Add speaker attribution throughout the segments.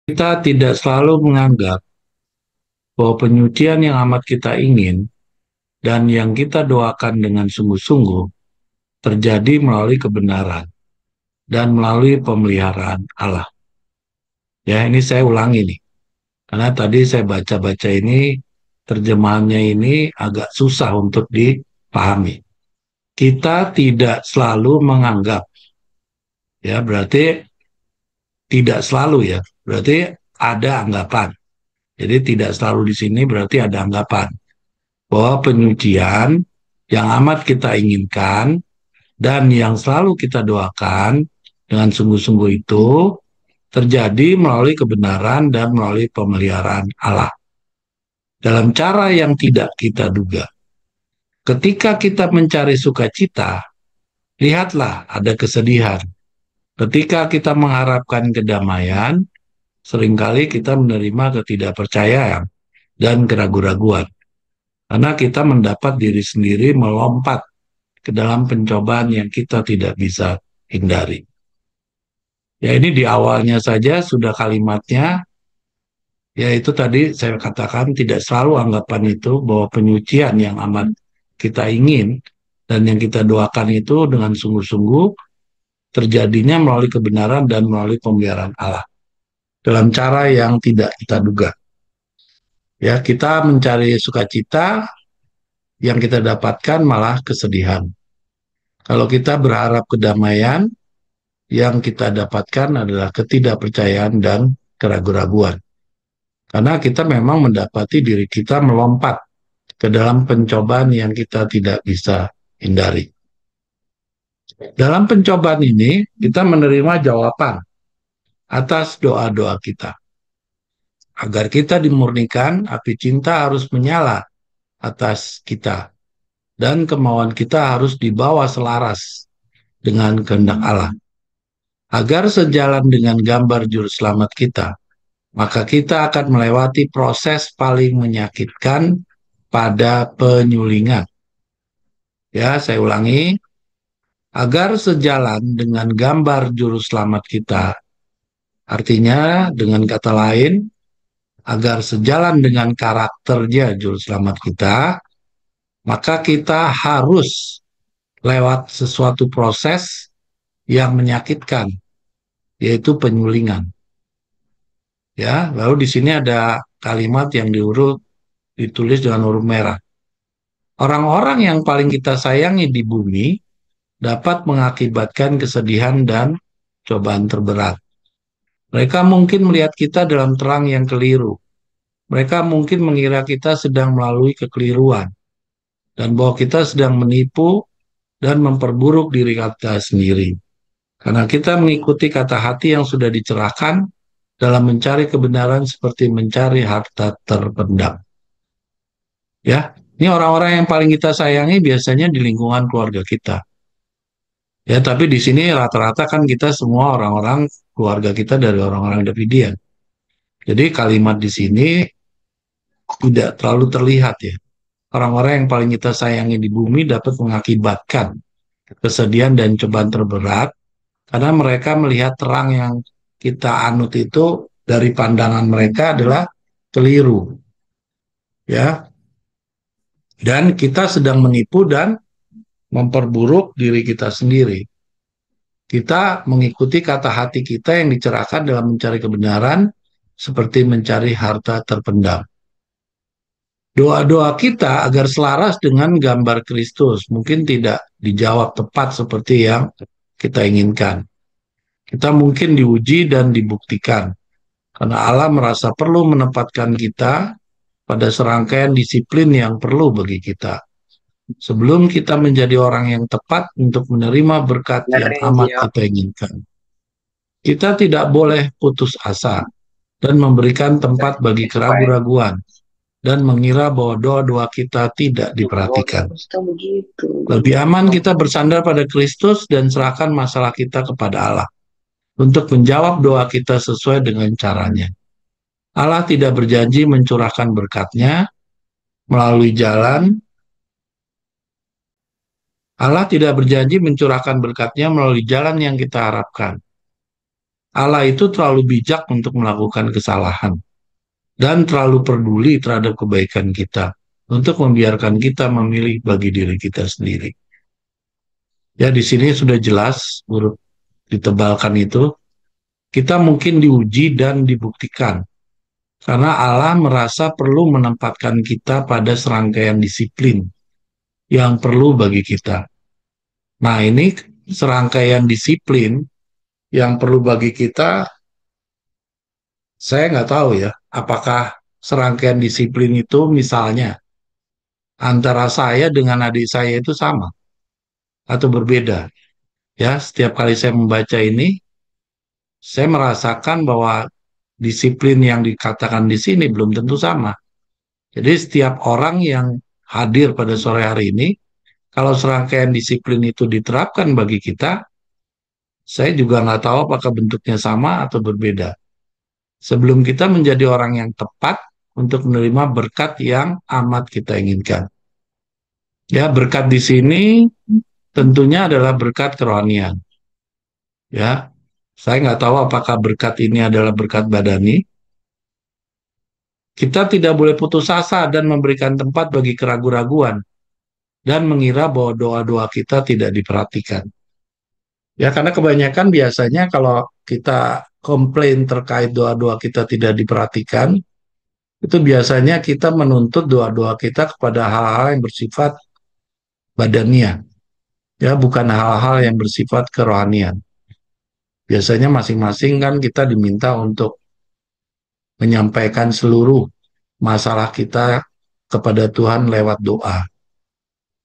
Speaker 1: Kita tidak selalu menganggap bahwa penyucian yang amat kita ingin dan yang kita doakan dengan sungguh-sungguh terjadi melalui kebenaran dan melalui pemeliharaan Allah. Ya, ini saya ulangi nih, karena tadi saya baca-baca ini, terjemahannya ini agak susah untuk dipahami. Kita tidak selalu menganggap, ya berarti tidak selalu ya, berarti ada anggapan. Jadi tidak selalu di sini berarti ada anggapan bahwa penyucian yang amat kita inginkan dan yang selalu kita doakan dengan sungguh-sungguh itu terjadi melalui kebenaran dan melalui pemeliharaan Allah. Dalam cara yang tidak kita duga. Ketika kita mencari sukacita, lihatlah ada kesedihan. Ketika kita mengharapkan kedamaian, seringkali kita menerima ketidakpercayaan dan keraguan-raguan. Karena kita mendapat diri sendiri melompat ke dalam pencobaan yang kita tidak bisa hindari. Ya ini di awalnya saja sudah kalimatnya, ya itu tadi saya katakan tidak selalu anggapan itu bahwa penyucian yang amat kita ingin dan yang kita doakan itu dengan sungguh-sungguh terjadinya melalui kebenaran dan melalui pemeliharaan Allah. Dalam cara yang tidak kita duga. Ya, kita mencari sukacita, yang kita dapatkan malah kesedihan. Kalau kita berharap kedamaian, yang kita dapatkan adalah ketidakpercayaan dan keraguan-raguan. Karena kita memang mendapati diri kita melompat ke dalam pencobaan yang kita tidak bisa hindari. Dalam pencobaan ini, kita menerima jawaban atas doa-doa kita. Agar kita dimurnikan, api cinta harus menyala atas kita. Dan kemauan kita harus dibawa selaras dengan kehendak Allah. Agar sejalan dengan gambar juru selamat kita, maka kita akan melewati proses paling menyakitkan pada penyulingan. Ya, saya ulangi. Agar sejalan dengan gambar juru selamat kita. Artinya, dengan kata lain, agar sejalan dengan karakternya juru selamat kita, maka kita harus lewat sesuatu proses yang menyakitkan, yaitu penyulingan. Ya, lalu di sini ada kalimat yang ditulis dengan huruf merah. Orang-orang yang paling kita sayangi di bumi dapat mengakibatkan kesedihan dan cobaan terberat. Mereka mungkin melihat kita dalam terang yang keliru. Mereka mungkin mengira kita sedang melalui kekeliruan dan bahwa kita sedang menipu dan memperburuk diri kita sendiri. Karena kita mengikuti kata hati yang sudah dicerahkan dalam mencari kebenaran seperti mencari harta terpendam. Ya, ini orang-orang yang paling kita sayangi biasanya di lingkungan keluarga kita. Ya, tapi di sini rata-rata kan kita semua orang-orang keluarga kita dari orang-orang Davidian. Jadi kalimat di sini tidak terlalu terlihat ya. Orang-orang yang paling kita sayangi di bumi dapat mengakibatkan kesedihan dan cobaan terberat karena mereka melihat terang yang kita anut itu dari pandangan mereka adalah keliru. Ya, dan kita sedang menipu dan memperburuk diri kita sendiri. Kita mengikuti kata hati kita yang dicerahkan dalam mencari kebenaran seperti mencari harta terpendam. Doa-doa kita agar selaras dengan gambar Kristus mungkin tidak dijawab tepat seperti yang kita inginkan. Kita mungkin diuji dan dibuktikan karena Allah merasa perlu menempatkan kita pada serangkaian disiplin yang perlu bagi kita. Sebelum kita menjadi orang yang tepat untuk menerima berkat yang amat kita inginkan. Kita tidak boleh putus asa dan memberikan tempat bagi keraguan-raguan dan mengira bahwa doa-doa kita tidak diperhatikan. Lebih aman kita bersandar pada Kristus dan serahkan masalah kita kepada Allah untuk menjawab doa kita sesuai dengan caranya. Allah tidak berjanji mencurahkan berkat-Nya melalui jalan Allah tidak berjanji mencurahkan berkat-Nya melalui jalan yang kita harapkan. Allah itu terlalu bijak untuk melakukan kesalahan dan terlalu peduli terhadap kebaikan kita untuk membiarkan kita memilih bagi diri kita sendiri. Ya, di sini sudah jelas huruf ditebalkan itu, kita mungkin diuji dan dibuktikan karena Allah merasa perlu menempatkan kita pada serangkaian disiplin yang perlu bagi kita. Nah, ini serangkaian disiplin yang perlu bagi kita, saya nggak tahu ya, apakah serangkaian disiplin itu misalnya antara saya dengan adik saya itu sama atau berbeda. Ya, setiap kali saya membaca ini, saya merasakan bahwa disiplin yang dikatakan di sini belum tentu sama. Jadi setiap orang yang hadir pada sore hari ini, kalau serangkaian disiplin itu diterapkan bagi kita, saya juga nggak tahu apakah bentuknya sama atau berbeda. Sebelum kita menjadi orang yang tepat untuk menerima berkat yang amat kita inginkan. Ya, berkat di sini tentunya adalah berkat kerohanian. Ya, saya nggak tahu apakah berkat ini adalah berkat badani. Kita tidak boleh putus asa dan memberikan tempat bagi keraguan-raguan dan mengira bahwa doa-doa kita tidak diperhatikan. Ya, karena kebanyakan biasanya kalau kita komplain terkait doa-doa kita tidak diperhatikan, itu biasanya kita menuntut doa-doa kita kepada hal-hal yang bersifat badania, ya, bukan hal-hal yang bersifat kerohanian. Biasanya masing-masing kan kita diminta untuk menyampaikan seluruh masalah kita kepada Tuhan lewat doa.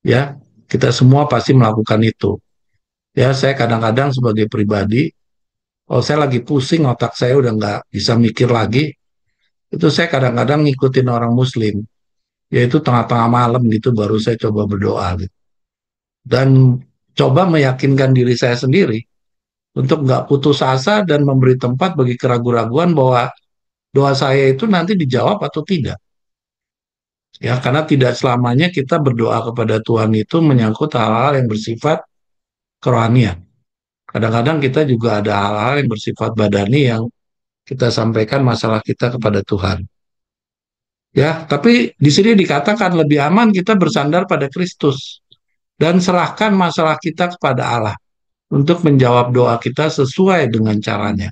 Speaker 1: Ya, kita semua pasti melakukan itu. Ya, saya kadang-kadang sebagai pribadi, kalau saya lagi pusing, otak saya udah nggak bisa mikir lagi, itu saya kadang-kadang ngikutin orang Muslim, yaitu tengah-tengah malam gitu baru saya coba berdoa gitu. Dan coba meyakinkan diri saya sendiri untuk nggak putus asa dan memberi tempat bagi keraguan-raguan bahwa doa saya itu nanti dijawab atau tidak. Ya, karena tidak selamanya kita berdoa kepada Tuhan itu menyangkut hal-hal yang bersifat kerohanian. Kadang-kadang kita juga ada hal-hal yang bersifat badani yang kita sampaikan masalah kita kepada Tuhan. Ya, tapi di sini dikatakan lebih aman kita bersandar pada Kristus dan serahkan masalah kita kepada Allah untuk menjawab doa kita sesuai dengan caranya.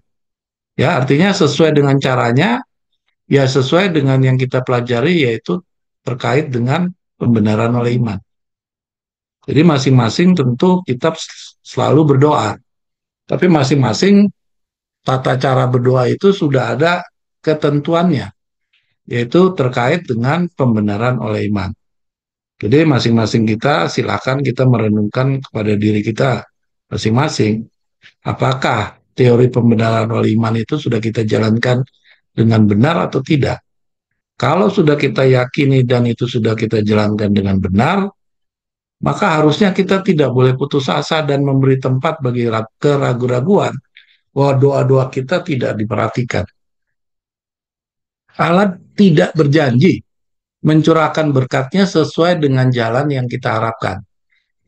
Speaker 1: Ya, artinya sesuai dengan caranya, ya sesuai dengan yang kita pelajari, yaitu terkait dengan pembenaran oleh iman. Jadi masing-masing tentu kita selalu berdoa, tapi masing-masing tata cara berdoa itu sudah ada ketentuannya, yaitu terkait dengan pembenaran oleh iman. Jadi masing-masing kita silakan kita merenungkan kepada diri kita masing-masing, apakah teori pembenaran oleh iman itu sudah kita jalankan dengan benar atau tidak. Kalau sudah kita yakini dan itu sudah kita jalankan dengan benar, maka harusnya kita tidak boleh putus asa dan memberi tempat bagi keraguan-raguan bahwa doa-doa kita tidak diperhatikan. Allah tidak berjanji mencurahkan berkatnya sesuai dengan jalan yang kita harapkan.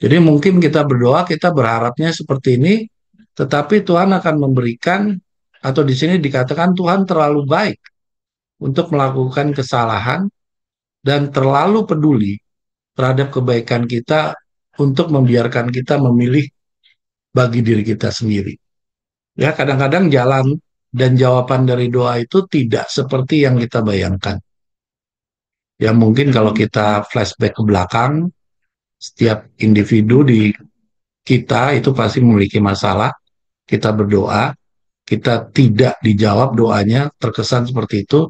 Speaker 1: Jadi mungkin kita berdoa, kita berharapnya seperti ini, tetapi Tuhan akan memberikan, atau di sini dikatakan Tuhan terlalu baik untuk melakukan kesalahan dan terlalu peduli terhadap kebaikan kita untuk membiarkan kita memilih bagi diri kita sendiri. Ya, kadang-kadang jalan dan jawaban dari doa itu tidak seperti yang kita bayangkan. Ya, mungkin kalau kita flashback ke belakang, setiap individu di kita itu pasti memiliki masalah. Kita berdoa, kita tidak dijawab doanya, terkesan seperti itu.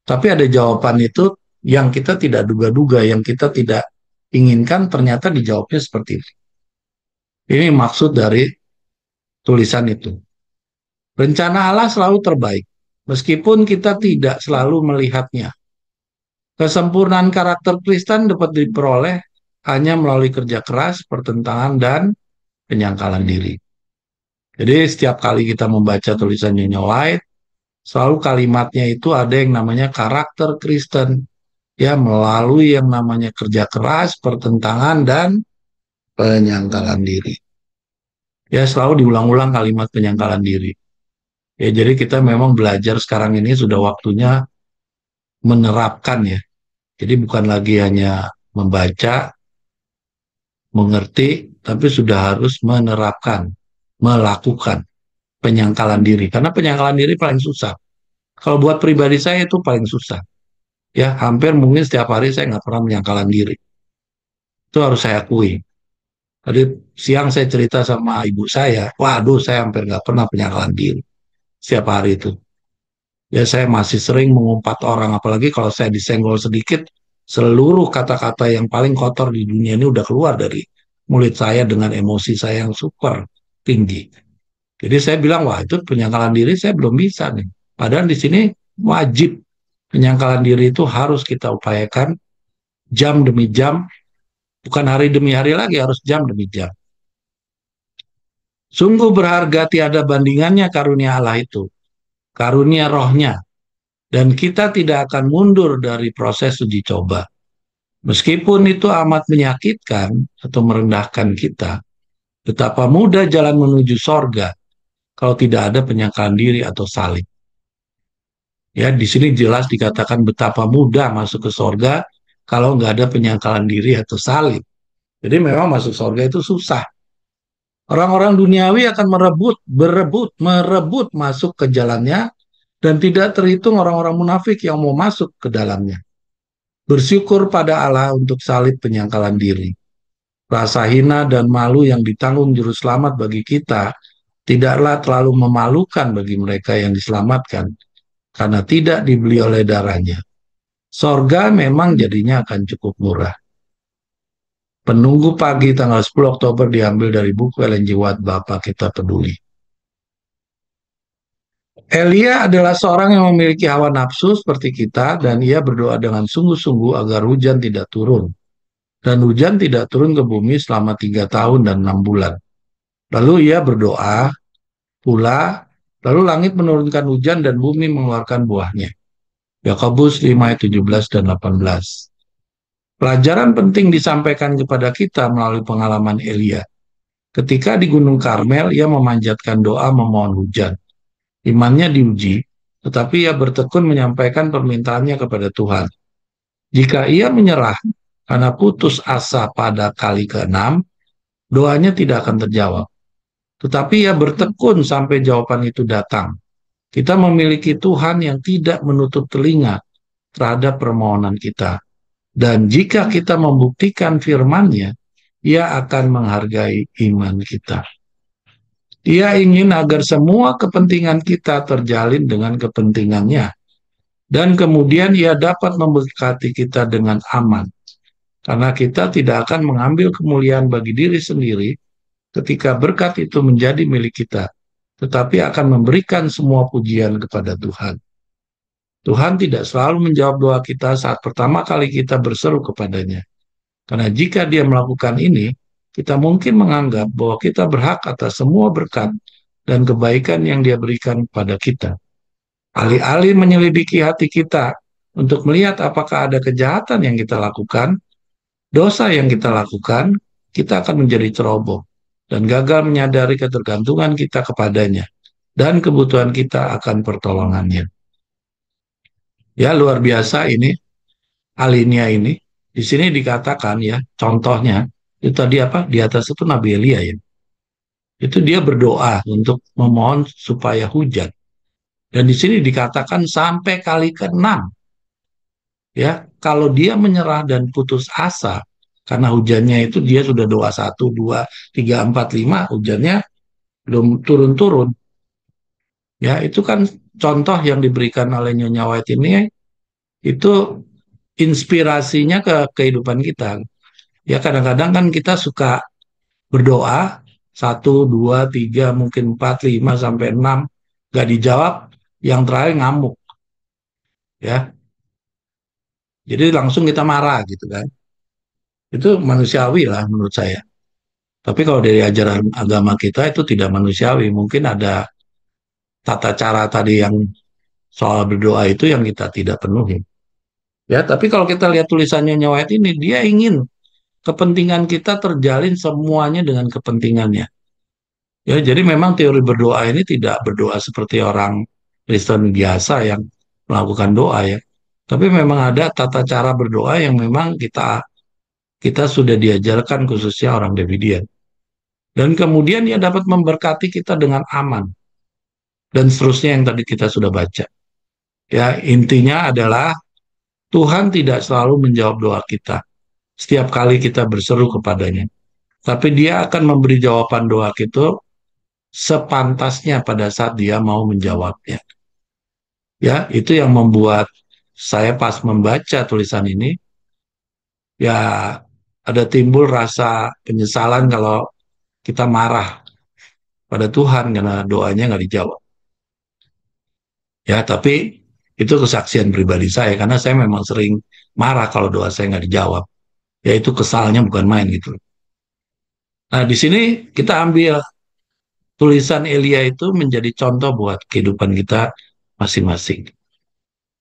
Speaker 1: Tapi ada jawaban itu yang kita tidak duga-duga, yang kita tidak inginkan, ternyata dijawabnya seperti itu. Ini maksud dari tulisan itu. Rencana Allah selalu terbaik, meskipun kita tidak selalu melihatnya. Kesempurnaan karakter Kristen dapat diperoleh hanya melalui kerja keras, pertentangan, dan penyangkalan diri. Jadi setiap kali kita membaca tulisan Nyonya White, selalu kalimatnya itu ada yang namanya karakter Kristen. Ya, melalui yang namanya kerja keras, pertentangan, dan penyangkalan diri. Ya, selalu diulang-ulang kalimat penyangkalan diri. Ya, jadi kita memang belajar sekarang ini sudah waktunya menerapkan ya. Jadi bukan lagi hanya membaca, mengerti, tapi sudah harus menerapkan, melakukan penyangkalan diri. Karena penyangkalan diri paling susah. Kalau buat pribadi saya itu paling susah. Ya, hampir mungkin setiap hari saya nggak pernah menyangkalan diri. Itu harus saya akui. Tadi siang saya cerita sama ibu saya, waduh saya hampir nggak pernah penyangkalan diri setiap hari itu. Ya saya masih sering mengumpat orang, apalagi kalau saya disenggol sedikit, seluruh kata-kata yang paling kotor di dunia ini udah keluar dari mulut saya dengan emosi saya yang super tinggi. Jadi saya bilang, wah itu penyangkalan diri saya belum bisa nih. Padahal di sini wajib penyangkalan diri itu harus kita upayakan jam demi jam, bukan hari demi hari lagi, harus jam demi jam. Sungguh berharga tiada bandingannya karunia Allah itu, karunia rohnya, dan kita tidak akan mundur dari proses uji coba. Meskipun itu amat menyakitkan atau merendahkan kita, betapa mudah jalan menuju sorga kalau tidak ada penyangkalan diri atau salib. Ya, di sini jelas dikatakan betapa mudah masuk ke sorga kalau nggak ada penyangkalan diri atau salib. Jadi memang masuk sorga itu susah. Orang-orang duniawi akan merebut masuk ke jalannya dan tidak terhitung orang-orang munafik yang mau masuk ke dalamnya. Bersyukur pada Allah untuk salib penyangkalan diri. Rasa hina dan malu yang ditanggung juru selamat bagi kita tidaklah terlalu memalukan bagi mereka yang diselamatkan karena tidak dibeli oleh darahnya. Sorga memang jadinya akan cukup murah. Penunggu pagi tanggal 10 Oktober diambil dari buku Ellen G. White, Bapak Kita Peduli. Elia adalah seorang yang memiliki hawa nafsu seperti kita dan ia berdoa dengan sungguh-sungguh agar hujan tidak turun. Dan hujan tidak turun ke bumi selama 3 tahun dan 6 bulan. Lalu ia berdoa pula, lalu langit menurunkan hujan dan bumi mengeluarkan buahnya. Yakobus 5 ayat 17 dan 18. Pelajaran penting disampaikan kepada kita melalui pengalaman Elia. Ketika di Gunung Karmel, ia memanjatkan doa memohon hujan. Imannya diuji, tetapi ia bertekun menyampaikan permintaannya kepada Tuhan. Jika ia menyerah karena putus asa pada kali ke-6, doanya tidak akan terjawab. Tetapi ia bertekun sampai jawaban itu datang. Kita memiliki Tuhan yang tidak menutup telinga terhadap permohonan kita. Dan jika kita membuktikan firman-Nya, ia akan menghargai iman kita. Ia ingin agar semua kepentingan kita terjalin dengan kepentingannya. Dan kemudian ia dapat memberkati kita dengan aman. Karena kita tidak akan mengambil kemuliaan bagi diri sendiri ketika berkat itu menjadi milik kita, tetapi akan memberikan semua pujian kepada Tuhan. Tuhan tidak selalu menjawab doa kita saat pertama kali kita berseru kepadanya. Karena jika dia melakukan ini, kita mungkin menganggap bahwa kita berhak atas semua berkat dan kebaikan yang dia berikan kepada kita. Alih-alih menyelidiki hati kita untuk melihat apakah ada kejahatan yang kita lakukan, dosa yang kita lakukan, kita akan menjadi ceroboh dan gagal menyadari ketergantungan kita kepadanya dan kebutuhan kita akan pertolongannya. Ya, luar biasa ini, alinea ini. Di sini dikatakan ya, contohnya, itu tadi apa? Di atas itu Nabi Elia ya. Itu dia berdoa untuk memohon supaya hujan. Dan di sini dikatakan sampai kali ke-6. Ya, kalau dia menyerah dan putus asa, karena hujannya itu dia sudah doa 1, 2, 3, 4, 5, hujannya belum turun-turun. Ya, itu kan contoh yang diberikan oleh Nyonya White ini, itu inspirasinya ke kehidupan kita. Ya, kadang-kadang kan kita suka berdoa, 1, 2, 3, mungkin 4, 5, sampai 6, gak dijawab, yang terakhir ngamuk. Ya, jadi langsung kita marah gitu kan. Itu manusiawi lah menurut saya. Tapi kalau dari ajaran agama kita itu tidak manusiawi. Mungkin ada tata cara tadi yang soal berdoa itu yang kita tidak penuhi. Ya, tapi kalau kita lihat tulisannya Nyawait ini, dia ingin kepentingan kita terjalin semuanya dengan kepentingannya. Ya, jadi memang teori berdoa ini tidak berdoa seperti orang Kristen biasa yang melakukan doa ya. Tapi memang ada tata cara berdoa yang memang kita kita sudah diajarkan khususnya orang Davidian. Dan kemudian dia dapat memberkati kita dengan aman dan seterusnya yang tadi kita sudah baca. Ya, intinya adalah Tuhan tidak selalu menjawab doa kita setiap kali kita berseru kepadanya. Tapi dia akan memberi jawaban doa kita sepantasnya pada saat dia mau menjawabnya. Ya, itu yang membuat saya pas membaca tulisan ini, ya ada timbul rasa penyesalan kalau kita marah pada Tuhan karena doanya nggak dijawab. Ya, tapi itu kesaksian pribadi saya karena saya memang sering marah kalau doa saya nggak dijawab. Ya itu kesalnya bukan main gitu. Nah, di sini kita ambil tulisan Elia itu menjadi contoh buat kehidupan kita masing-masing.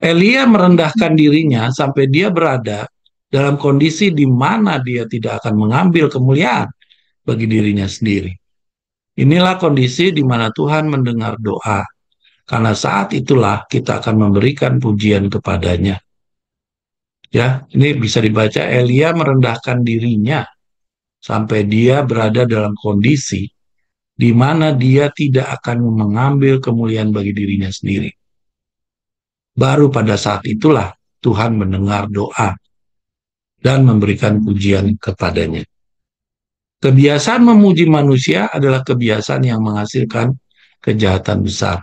Speaker 1: Elia merendahkan dirinya sampai dia berada dalam kondisi di mana dia tidak akan mengambil kemuliaan bagi dirinya sendiri. Inilah kondisi di mana Tuhan mendengar doa, karena saat itulah kita akan memberikan pujian kepadanya. Ya, ini bisa dibaca Elia merendahkan dirinya sampai dia berada dalam kondisi di mana dia tidak akan mengambil kemuliaan bagi dirinya sendiri. Baru pada saat itulah Tuhan mendengar doa dan memberikan pujian kepadanya. Kebiasaan memuji manusia adalah kebiasaan yang menghasilkan kejahatan besar.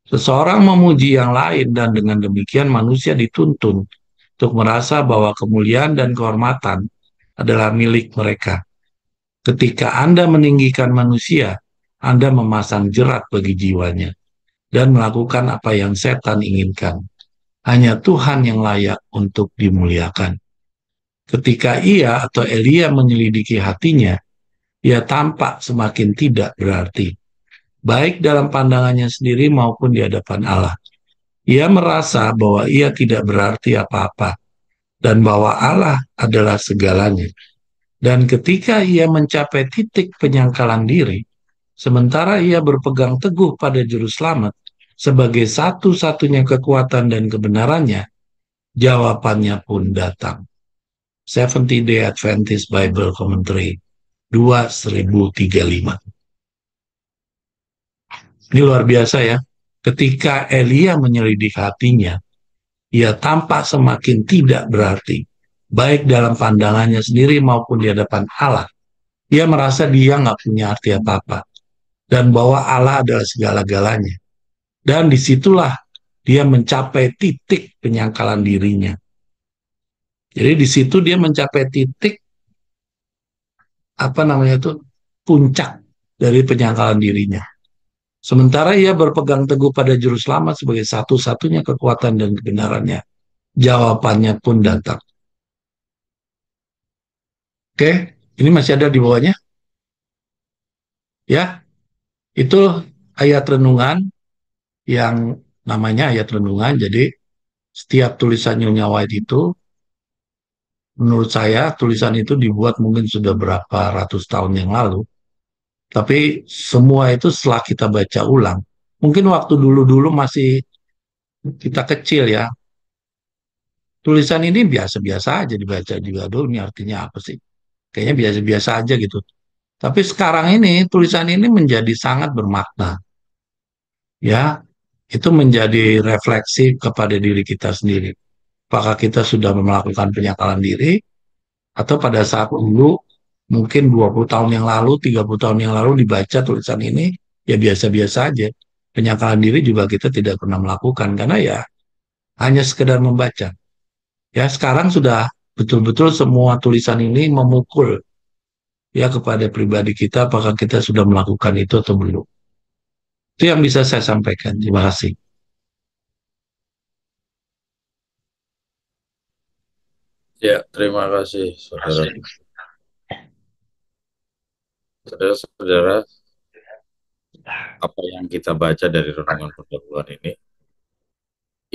Speaker 1: Seseorang memuji yang lain dan dengan demikian manusia dituntun untuk merasa bahwa kemuliaan dan kehormatan adalah milik mereka. Ketika Anda meninggikan manusia, Anda memasang jerat bagi jiwanya dan melakukan apa yang setan inginkan. Hanya Tuhan yang layak untuk dimuliakan. Ketika ia atau Elia menyelidiki hatinya, ia tampak semakin tidak berarti, baik dalam pandangannya sendiri maupun di hadapan Allah. Ia merasa bahwa ia tidak berarti apa-apa, dan bahwa Allah adalah segalanya. Dan ketika ia mencapai titik penyangkalan diri, sementara ia berpegang teguh pada juru selamat sebagai satu-satunya kekuatan dan kebenarannya, jawabannya pun datang. Seventh Day Adventist Bible Commentary 2035. Ini luar biasa ya. Ketika Elia menyelidik hatinya, ia tampak semakin tidak berarti, baik dalam pandangannya sendiri maupun di hadapan Allah. Ia merasa dia nggak punya arti apa-apa, dan bahwa Allah adalah segala-galanya. Dan disitulah dia mencapai titik penyangkalan dirinya. Jadi di situ dia mencapai titik apa namanya itu puncak dari penyangkalan dirinya. Sementara ia berpegang teguh pada juru selamat sebagai satu-satunya kekuatan dan kebenarannya. Jawabannya pun datang. Oke, ini masih ada di bawahnya. Ya, itu ayat renungan yang namanya ayat renungan. Jadi setiap tulisan Nyonya White itu, menurut saya tulisan itu dibuat mungkin sudah berapa ratus tahun yang lalu. Tapi semua itu setelah kita baca ulang. Mungkin waktu dulu-dulu masih kita kecil ya, tulisan ini biasa-biasa aja dibaca juga. Aduh, ini artinya apa sih? Kayaknya biasa-biasa aja gitu. Tapi sekarang ini tulisan ini menjadi sangat bermakna. Ya, itu menjadi refleksi kepada diri kita sendiri. Apakah kita sudah melakukan penyakalan diri atau pada saat dulu mungkin 20 tahun yang lalu, 30 tahun yang lalu dibaca tulisan ini ya biasa-biasa aja. Penyakalan diri juga kita tidak pernah melakukan karena ya hanya sekedar membaca. Ya, sekarang sudah betul-betul semua tulisan ini memukul ya kepada pribadi kita apakah kita sudah melakukan itu atau belum. Itu yang bisa saya sampaikan. Terima kasih.
Speaker 2: Ya, terima kasih, saudara. Saudara-saudara, apa yang kita baca dari renungan pendahuluan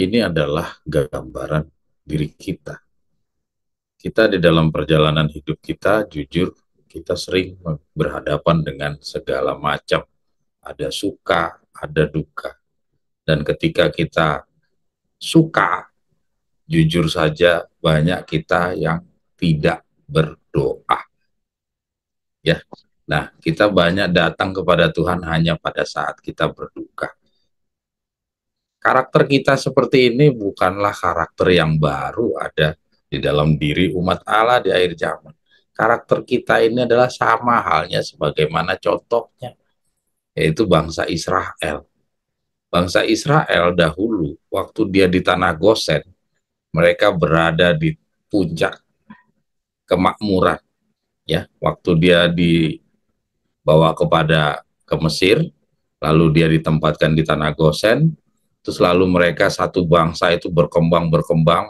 Speaker 2: ini adalah gambaran diri kita. Kita di dalam perjalanan hidup kita jujur kita sering berhadapan dengan segala macam. Ada suka, ada duka. Dan ketika kita suka, jujur saja banyak kita yang tidak berdoa. Ya, nah kita banyak datang kepada Tuhan hanya pada saat kita berduka. Karakter kita seperti ini bukanlah karakter yang baru ada di dalam diri umat Allah di akhir zaman. Karakter kita ini adalah sama halnya sebagaimana contohnya, yaitu bangsa Israel. Bangsa Israel dahulu, waktu dia di tanah Gosen, mereka berada di puncak kemakmuran. Ya, waktu dia dibawa ke Mesir, lalu dia ditempatkan di tanah Gosen, terus lalu mereka satu bangsa itu berkembang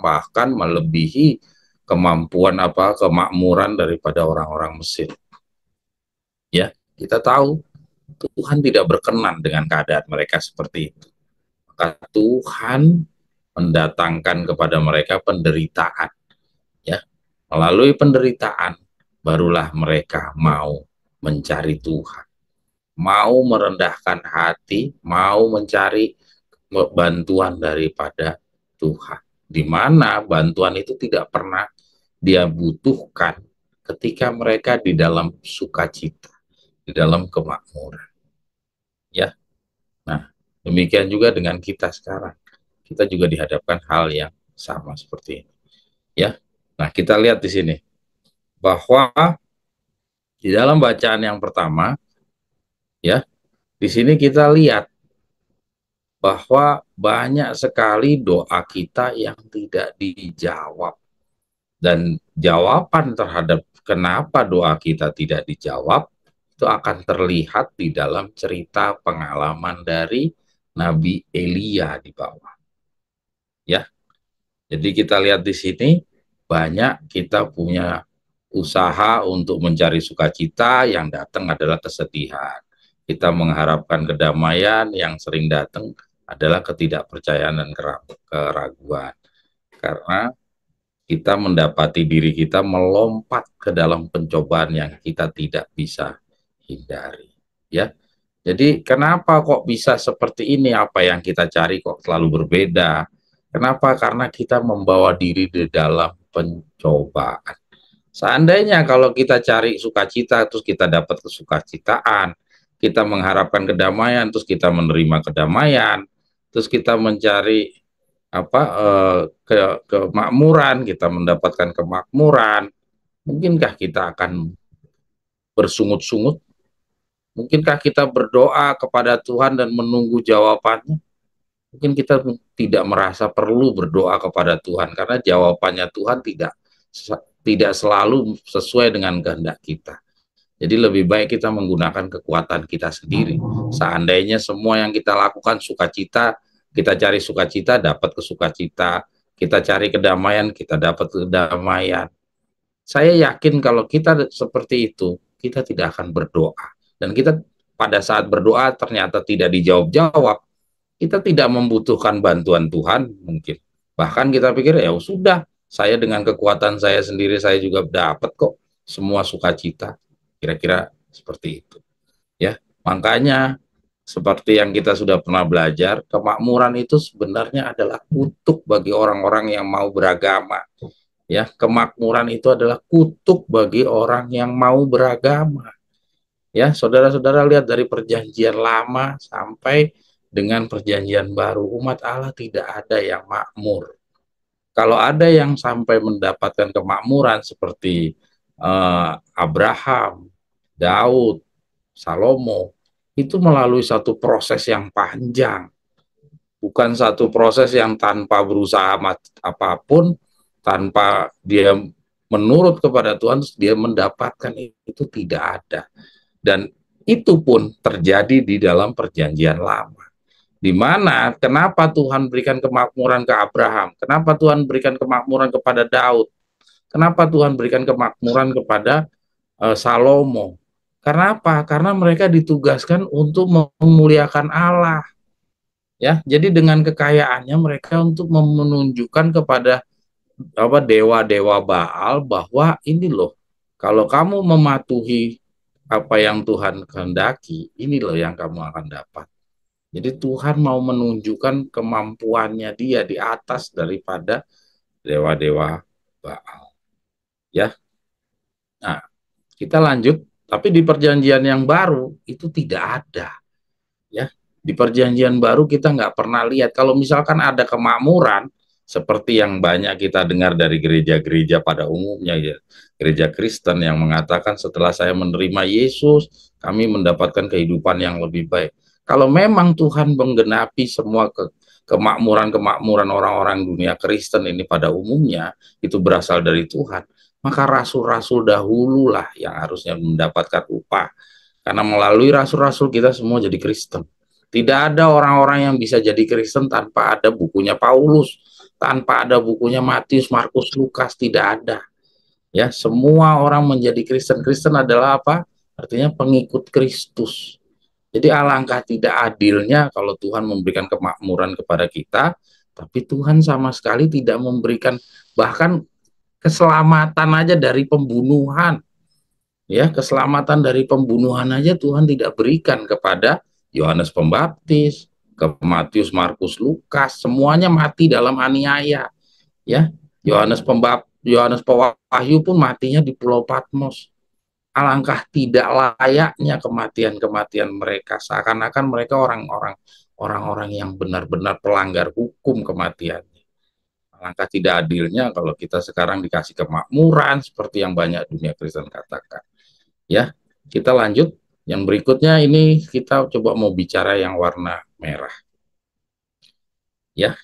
Speaker 2: bahkan melebihi kemampuan kemakmuran daripada orang-orang Mesir. Ya, kita tahu Tuhan tidak berkenan dengan keadaan mereka seperti itu. Maka Tuhan mendatangkan kepada mereka penderitaan. Ya, melalui penderitaan barulah mereka mau mencari Tuhan, mau merendahkan hati, mau mencari bantuan daripada Tuhan. Di mana bantuan itu tidak pernah dia butuhkan ketika mereka di dalam sukacita, di dalam kemakmuran. Ya, nah demikian juga dengan kita sekarang. Kita juga dihadapkan hal yang sama seperti ini. Ya, nah kita lihat di sini bahwa di dalam bacaan yang pertama, ya, di sini kita lihat bahwa banyak sekali doa kita yang tidak dijawab. Dan jawaban terhadap kenapa doa kita tidak dijawab, itu akan terlihat di dalam cerita pengalaman dari Nabi Elia di bawah. Ya, jadi kita lihat di sini, banyak kita punya usaha untuk mencari sukacita, yang datang adalah kesedihan. Kita mengharapkan kedamaian, yang sering datang adalah ketidakpercayaan dan keraguan. Karena kita mendapati diri kita melompat ke dalam pencobaan yang kita tidak bisa hindari. Ya, jadi kenapa kok bisa seperti ini? Apa yang kita cari kok selalu berbeda? Kenapa? Karena kita membawa diri di dalam pencobaan. Seandainya kalau kita cari sukacita, terus kita dapat kesukacitaan, kita mengharapkan kedamaian, terus kita menerima kedamaian, terus kita mencari kemakmuran, kita mendapatkan kemakmuran, mungkinkah kita akan bersungut-sungut? Mungkinkah kita berdoa kepada Tuhan dan menunggu jawabannya? Mungkin kita tidak merasa perlu berdoa kepada Tuhan karena jawabannya Tuhan tidak selalu sesuai dengan kehendak kita. Jadi lebih baik kita menggunakan kekuatan kita sendiri. Seandainya semua yang kita lakukan sukacita, kita cari sukacita, dapat kesukacita. Kita cari kedamaian, kita dapat kedamaian. Saya yakin kalau kita seperti itu, kita tidak akan berdoa. Dan kita pada saat berdoa ternyata tidak dijawab-jawab, kita tidak membutuhkan bantuan Tuhan mungkin. Bahkan kita pikir ya sudah, saya dengan kekuatan saya sendiri saya juga dapat kok semua sukacita. Kira-kira seperti itu. Ya, makanya seperti yang kita sudah pernah belajar, kemakmuran itu sebenarnya adalah kutuk bagi orang-orang yang mau beragama. Ya, kemakmuran itu adalah kutuk bagi orang yang mau beragama. Ya, saudara-saudara lihat dari perjanjian lama sampai dengan perjanjian baru, umat Allah tidak ada yang makmur. Kalau ada yang sampai mendapatkan kemakmuran seperti Abraham, Daud, Salomo, itu melalui satu proses yang panjang. Bukan satu proses yang tanpa berusaha apapun, tanpa dia menurut kepada Tuhan, dia mendapatkan itu tidak ada. Dan itu pun terjadi di dalam perjanjian lama. Di mana, kenapa Tuhan berikan kemakmuran ke Abraham? Kenapa Tuhan berikan kemakmuran kepada Daud? Kenapa Tuhan berikan kemakmuran kepada Salomo? Karena apa? Karena mereka ditugaskan untuk memuliakan Allah. Ya, jadi dengan kekayaannya mereka untuk menunjukkan kepada dewa-dewa Baal bahwa ini loh, Kalau kamu mematuhi apa yang Tuhan kehendaki, ini loh yang kamu akan dapat. Jadi Tuhan mau menunjukkan kemampuannya dia di atas daripada dewa-dewa Baal. Ya, nah kita lanjut. Tapi di perjanjian yang baru itu tidak ada. Ya, di perjanjian baru kita nggak pernah lihat. Kalau misalkan ada kemakmuran, seperti yang banyak kita dengar dari gereja-gereja pada umumnya, ya, gereja Kristen yang mengatakan setelah saya menerima Yesus, kami mendapatkan kehidupan yang lebih baik. Kalau memang Tuhan menggenapi semua kemakmuran-kemakmuran orang-orang dunia Kristen ini pada umumnya, itu berasal dari Tuhan, maka rasul-rasul dahululah yang harusnya mendapatkan upah. Karena melalui rasul-rasul kita semua jadi Kristen. Tidak ada orang-orang yang bisa jadi Kristen tanpa ada bukunya Paulus, tanpa ada bukunya Matius, Markus, Lukas, tidak ada. Ya, semua orang menjadi Kristen. Kristen adalah apa? Artinya pengikut Kristus. Jadi alangkah tidak adilnya kalau Tuhan memberikan kemakmuran kepada kita, tapi Tuhan sama sekali tidak memberikan bahkan keselamatan aja dari pembunuhan. Ya, keselamatan dari pembunuhan aja Tuhan tidak berikan kepada Yohanes Pembaptis, ke Matius, Markus, Lukas, semuanya mati dalam aniaya. Ya, Yohanes Pewahyu pun matinya di Pulau Patmos. Alangkah tidak layaknya kematian-kematian mereka, seakan-akan mereka orang-orang yang benar-benar pelanggar hukum kematiannya. Alangkah tidak adilnya kalau kita sekarang dikasih kemakmuran seperti yang banyak dunia Kristen katakan. Ya, kita lanjut. Yang berikutnya ini kita coba mau bicara yang warna merah. Ya,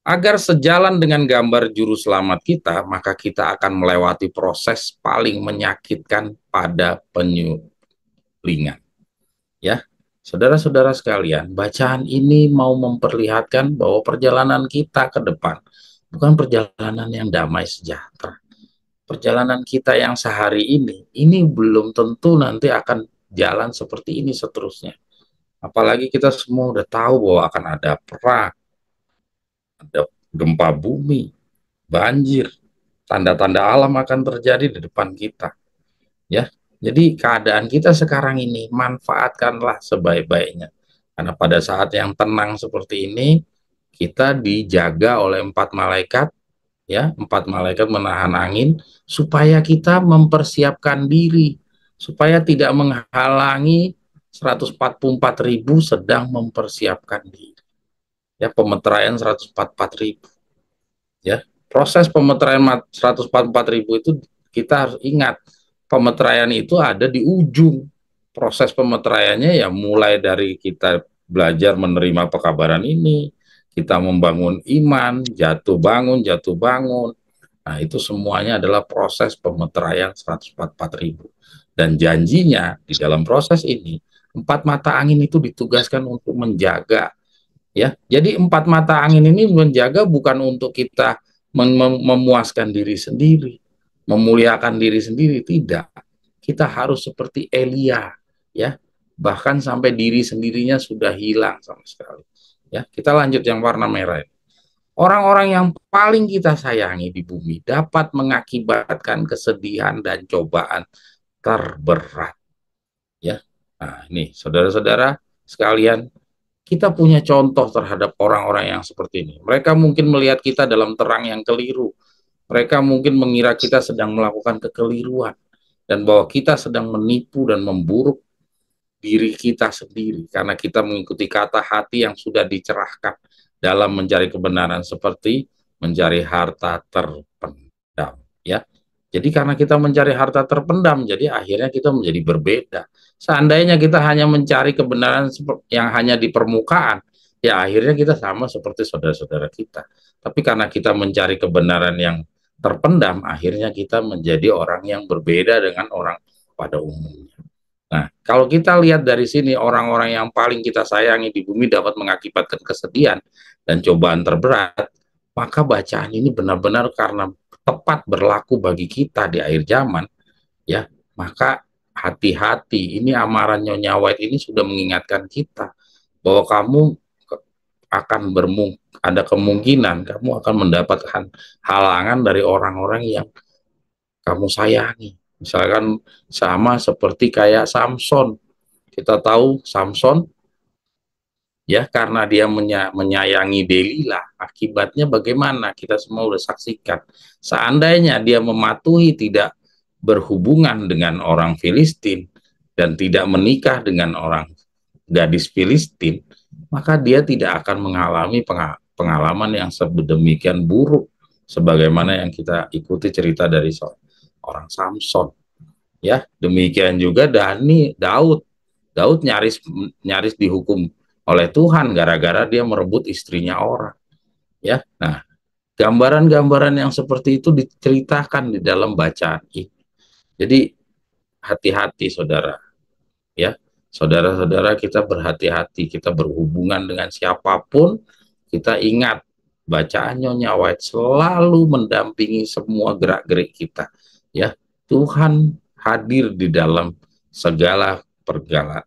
Speaker 2: agar sejalan dengan gambar juru selamat kita, maka kita akan melewati proses paling menyakitkan pada penyulingan. Ya, saudara-saudara sekalian, bacaan ini mau memperlihatkan bahwa perjalanan kita ke depan bukan perjalanan yang damai sejahtera. Perjalanan kita yang sehari ini belum tentu nanti akan jalan seperti ini seterusnya. Apalagi kita semua udah tahu bahwa akan ada perang, ada gempa bumi, banjir, tanda-tanda alam akan terjadi di depan kita. Ya, jadi keadaan kita sekarang ini manfaatkanlah sebaik-baiknya. Karena pada saat yang tenang seperti ini, kita dijaga oleh 4 malaikat, ya, 4 malaikat menahan angin supaya kita mempersiapkan diri, supaya tidak menghalangi 144.000 sedang mempersiapkan diri. Ya, pemeteraian 144.000. Ya, proses pemeteraian 144.000 itu kita harus ingat, pemeteraian itu ada di ujung. Proses pemeteraiannya ya mulai dari kita belajar menerima pekabaran ini, kita membangun iman, jatuh bangun. Nah, itu semuanya adalah proses pemeteraian 144.000. Dan janjinya di dalam proses ini, 4 mata angin itu ditugaskan untuk menjaga. Ya, jadi 4 mata angin ini menjaga bukan untuk kita memuaskan diri sendiri, memuliakan diri sendiri, tidak. Kita harus seperti Elia, ya, bahkan sampai diri sendirinya sudah hilang sama sekali. Ya, kita lanjut yang warna merah. Orang-orang yang paling kita sayangi di bumi dapat mengakibatkan kesedihan dan cobaan terberat. Ya, nah ini saudara-saudara sekalian, kita punya contoh terhadap orang-orang yang seperti ini. Mereka mungkin melihat kita dalam terang yang keliru. Mereka mungkin mengira kita sedang melakukan kekeliruan dan bahwa kita sedang menipu dan memburuk diri kita sendiri karena kita mengikuti kata hati yang sudah dicerahkan dalam mencari kebenaran seperti mencari harta terpendam, ya. Jadi karena kita mencari harta terpendam, jadi akhirnya kita menjadi berbeda. Seandainya kita hanya mencari kebenaran yang hanya di permukaan, ya akhirnya kita sama seperti saudara-saudara kita. Tapi karena kita mencari kebenaran yang terpendam, akhirnya kita menjadi orang yang berbeda dengan orang pada umumnya. Nah, kalau kita lihat dari sini, orang-orang yang paling kita sayangi di bumi dapat mengakibatkan kesedihan dan cobaan terberat, maka bacaan ini benar-benar karena tepat berlaku bagi kita di akhir zaman, ya, maka hati-hati, ini amaran Nyonya White ini sudah mengingatkan kita bahwa kamu akan ada kemungkinan kamu akan mendapatkan halangan dari orang-orang yang kamu sayangi. Misalkan sama seperti kayak Samson. Kita tahu Samson ya karena dia menyayangi Delila, akibatnya bagaimana kita semua sudah saksikan. Seandainya dia mematuhi tidak berhubungan dengan orang Filistin dan tidak menikah dengan orang gadis Filistin, maka dia tidak akan mengalami pengalaman yang sedemikian buruk sebagaimana yang kita ikuti cerita dari orang Samson. Ya, demikian juga Daud. Daud nyaris nyaris dihukum oleh Tuhan gara-gara dia merebut istrinya orang. Ya, nah gambaran-gambaran yang seperti itu diceritakan di dalam bacaan ini. Jadi hati-hati saudara, ya saudara-saudara, kita berhati-hati, kita berhubungan dengan siapapun, kita ingat bacaan Nyonya White selalu mendampingi semua gerak-gerik kita. Ya, Tuhan hadir di dalam segala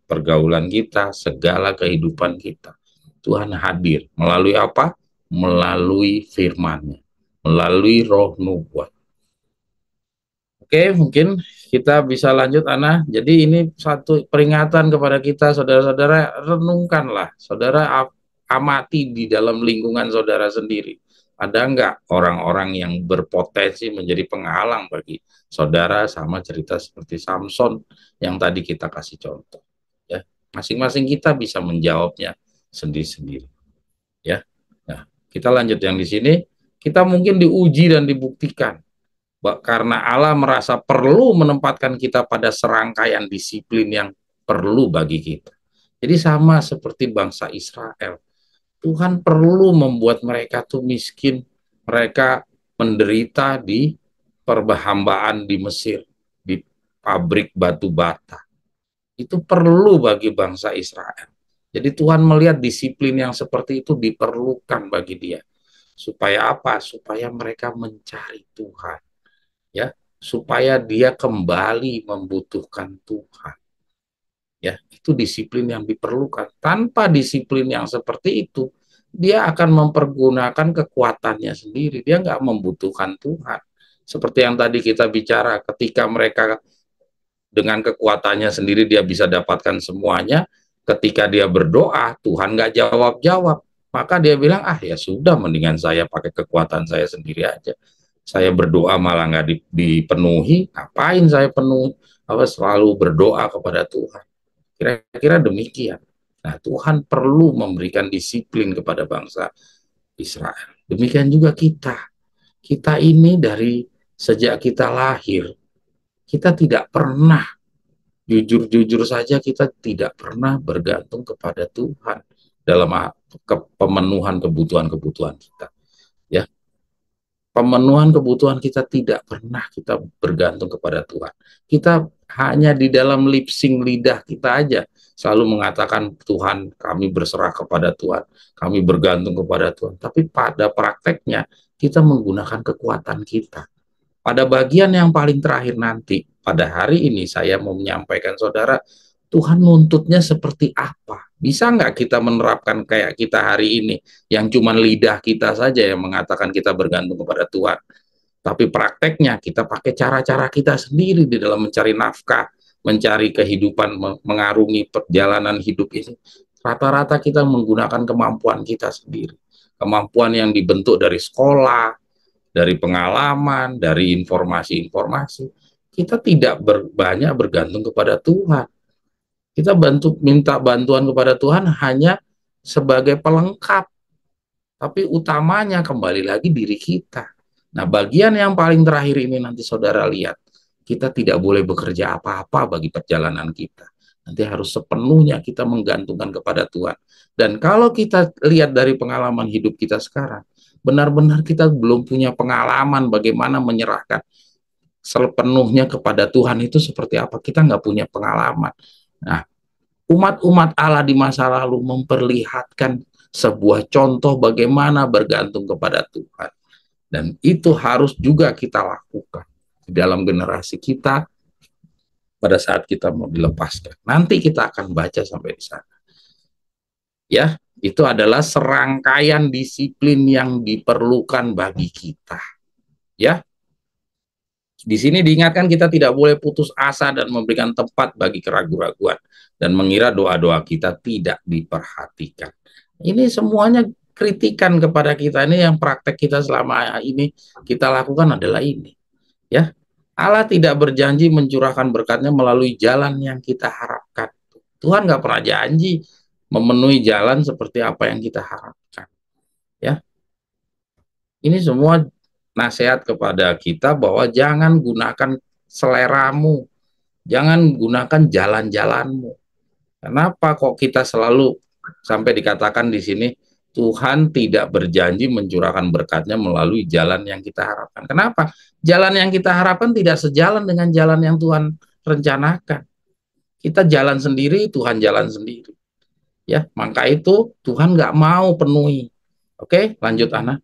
Speaker 2: pergaulan kita, segala kehidupan kita. Tuhan hadir melalui apa? Melalui firman-Nya, melalui roh nubuat. Oke, mungkin kita bisa lanjut, Ana. Jadi ini satu peringatan kepada kita, saudara-saudara, renungkanlah. Saudara amati di dalam lingkungan saudara sendiri. Ada enggak orang-orang yang berpotensi menjadi penghalang bagi saudara, sama cerita seperti Samson yang tadi kita kasih contoh. Ya, masing-masing kita bisa menjawabnya sendiri-sendiri. Ya, nah, kita lanjut yang di sini. Kita mungkin diuji dan dibuktikan karena Allah merasa perlu menempatkan kita pada serangkaian disiplin yang perlu bagi kita. Jadi sama seperti bangsa Israel. Tuhan perlu membuat mereka tuh miskin. Mereka menderita di perhambaan di Mesir, di pabrik batu bata. Itu perlu bagi bangsa Israel. Jadi Tuhan melihat disiplin yang seperti itu diperlukan bagi dia. Supaya apa? Supaya mereka mencari Tuhan. Ya, supaya dia kembali membutuhkan Tuhan. Ya, itu disiplin yang diperlukan. Tanpa disiplin yang seperti itu, dia akan mempergunakan kekuatannya sendiri. Dia nggak membutuhkan Tuhan. Seperti yang tadi kita bicara, ketika mereka dengan kekuatannya sendiri dia bisa dapatkan semuanya, ketika dia berdoa, Tuhan nggak jawab-jawab. Maka dia bilang, ah ya sudah, mendingan saya pakai kekuatan saya sendiri aja. Saya berdoa malah nggak dipenuhi, ngapain saya penuh selalu berdoa kepada Tuhan. Kira-kira demikian. Nah, Tuhan perlu memberikan disiplin kepada bangsa Israel. Demikian juga kita. Kita ini dari sejak kita lahir, kita tidak pernah, jujur-jujur saja, kita tidak pernah bergantung kepada Tuhan dalam pemenuhan kebutuhan-kebutuhan kita. Ya, pemenuhan kebutuhan kita tidak pernah kita bergantung kepada Tuhan. Kita hanya di dalam lip sync lidah kita aja selalu mengatakan, Tuhan, kami berserah kepada Tuhan, kami bergantung kepada Tuhan. Tapi pada prakteknya kita menggunakan kekuatan kita. Pada bagian yang paling terakhir nanti, pada hari ini saya mau menyampaikan saudara, Tuhan nuntutnya seperti apa? Bisa nggak kita menerapkan kayak kita hari ini, yang cuma lidah kita saja yang mengatakan kita bergantung kepada Tuhan. Tapi prakteknya kita pakai cara-cara kita sendiri di dalam mencari nafkah, mencari kehidupan, mengarungi perjalanan hidup ini. Rata-rata kita menggunakan kemampuan kita sendiri. Kemampuan yang dibentuk dari sekolah, dari pengalaman, dari informasi-informasi. Kita tidak banyak bergantung kepada Tuhan. Kita minta bantuan kepada Tuhan hanya sebagai pelengkap. Tapi utamanya kembali lagi diri kita. Nah, bagian yang paling terakhir ini nanti saudara lihat. Kita tidak boleh bekerja apa-apa bagi perjalanan kita. Nanti harus sepenuhnya kita menggantungkan kepada Tuhan. Dan kalau kita lihat dari pengalaman hidup kita sekarang, benar-benar kita belum punya pengalaman bagaimana menyerahkan sepenuhnya kepada Tuhan itu seperti apa. Kita nggak punya pengalaman. Nah, umat-umat Allah di masa lalu memperlihatkan sebuah contoh bagaimana bergantung kepada Tuhan. Dan itu harus juga kita lakukan di dalam generasi kita pada saat kita mau dilepaskan. Nanti kita akan baca sampai di sana. Ya, itu adalah serangkaian disiplin yang diperlukan bagi kita. Ya, Di sini diingatkan kita tidak boleh putus asa dan memberikan tempat bagi keraguan-raguan dan mengira doa-doa kita tidak diperhatikan. Ini semuanya kritikan kepada kita. Ini yang praktek kita selama ini kita lakukan adalah ini. Ya, Allah tidak berjanji mencurahkan berkatnya melalui jalan yang kita harapkan. Tuhan nggak pernah janji memenuhi jalan seperti apa yang kita harapkan. Ya, ini semua nasihat kepada kita bahwa jangan gunakan seleramu, jangan gunakan jalan-jalanmu. Kenapa kok kita selalu sampai dikatakan di sini Tuhan tidak berjanji mencurahkan berkatnya melalui jalan yang kita harapkan. Kenapa? Jalan yang kita harapkan tidak sejalan dengan jalan yang Tuhan rencanakan. Kita jalan sendiri, Tuhan jalan sendiri. Ya, maka itu Tuhan nggak mau penuhi. Oke, lanjut Ana.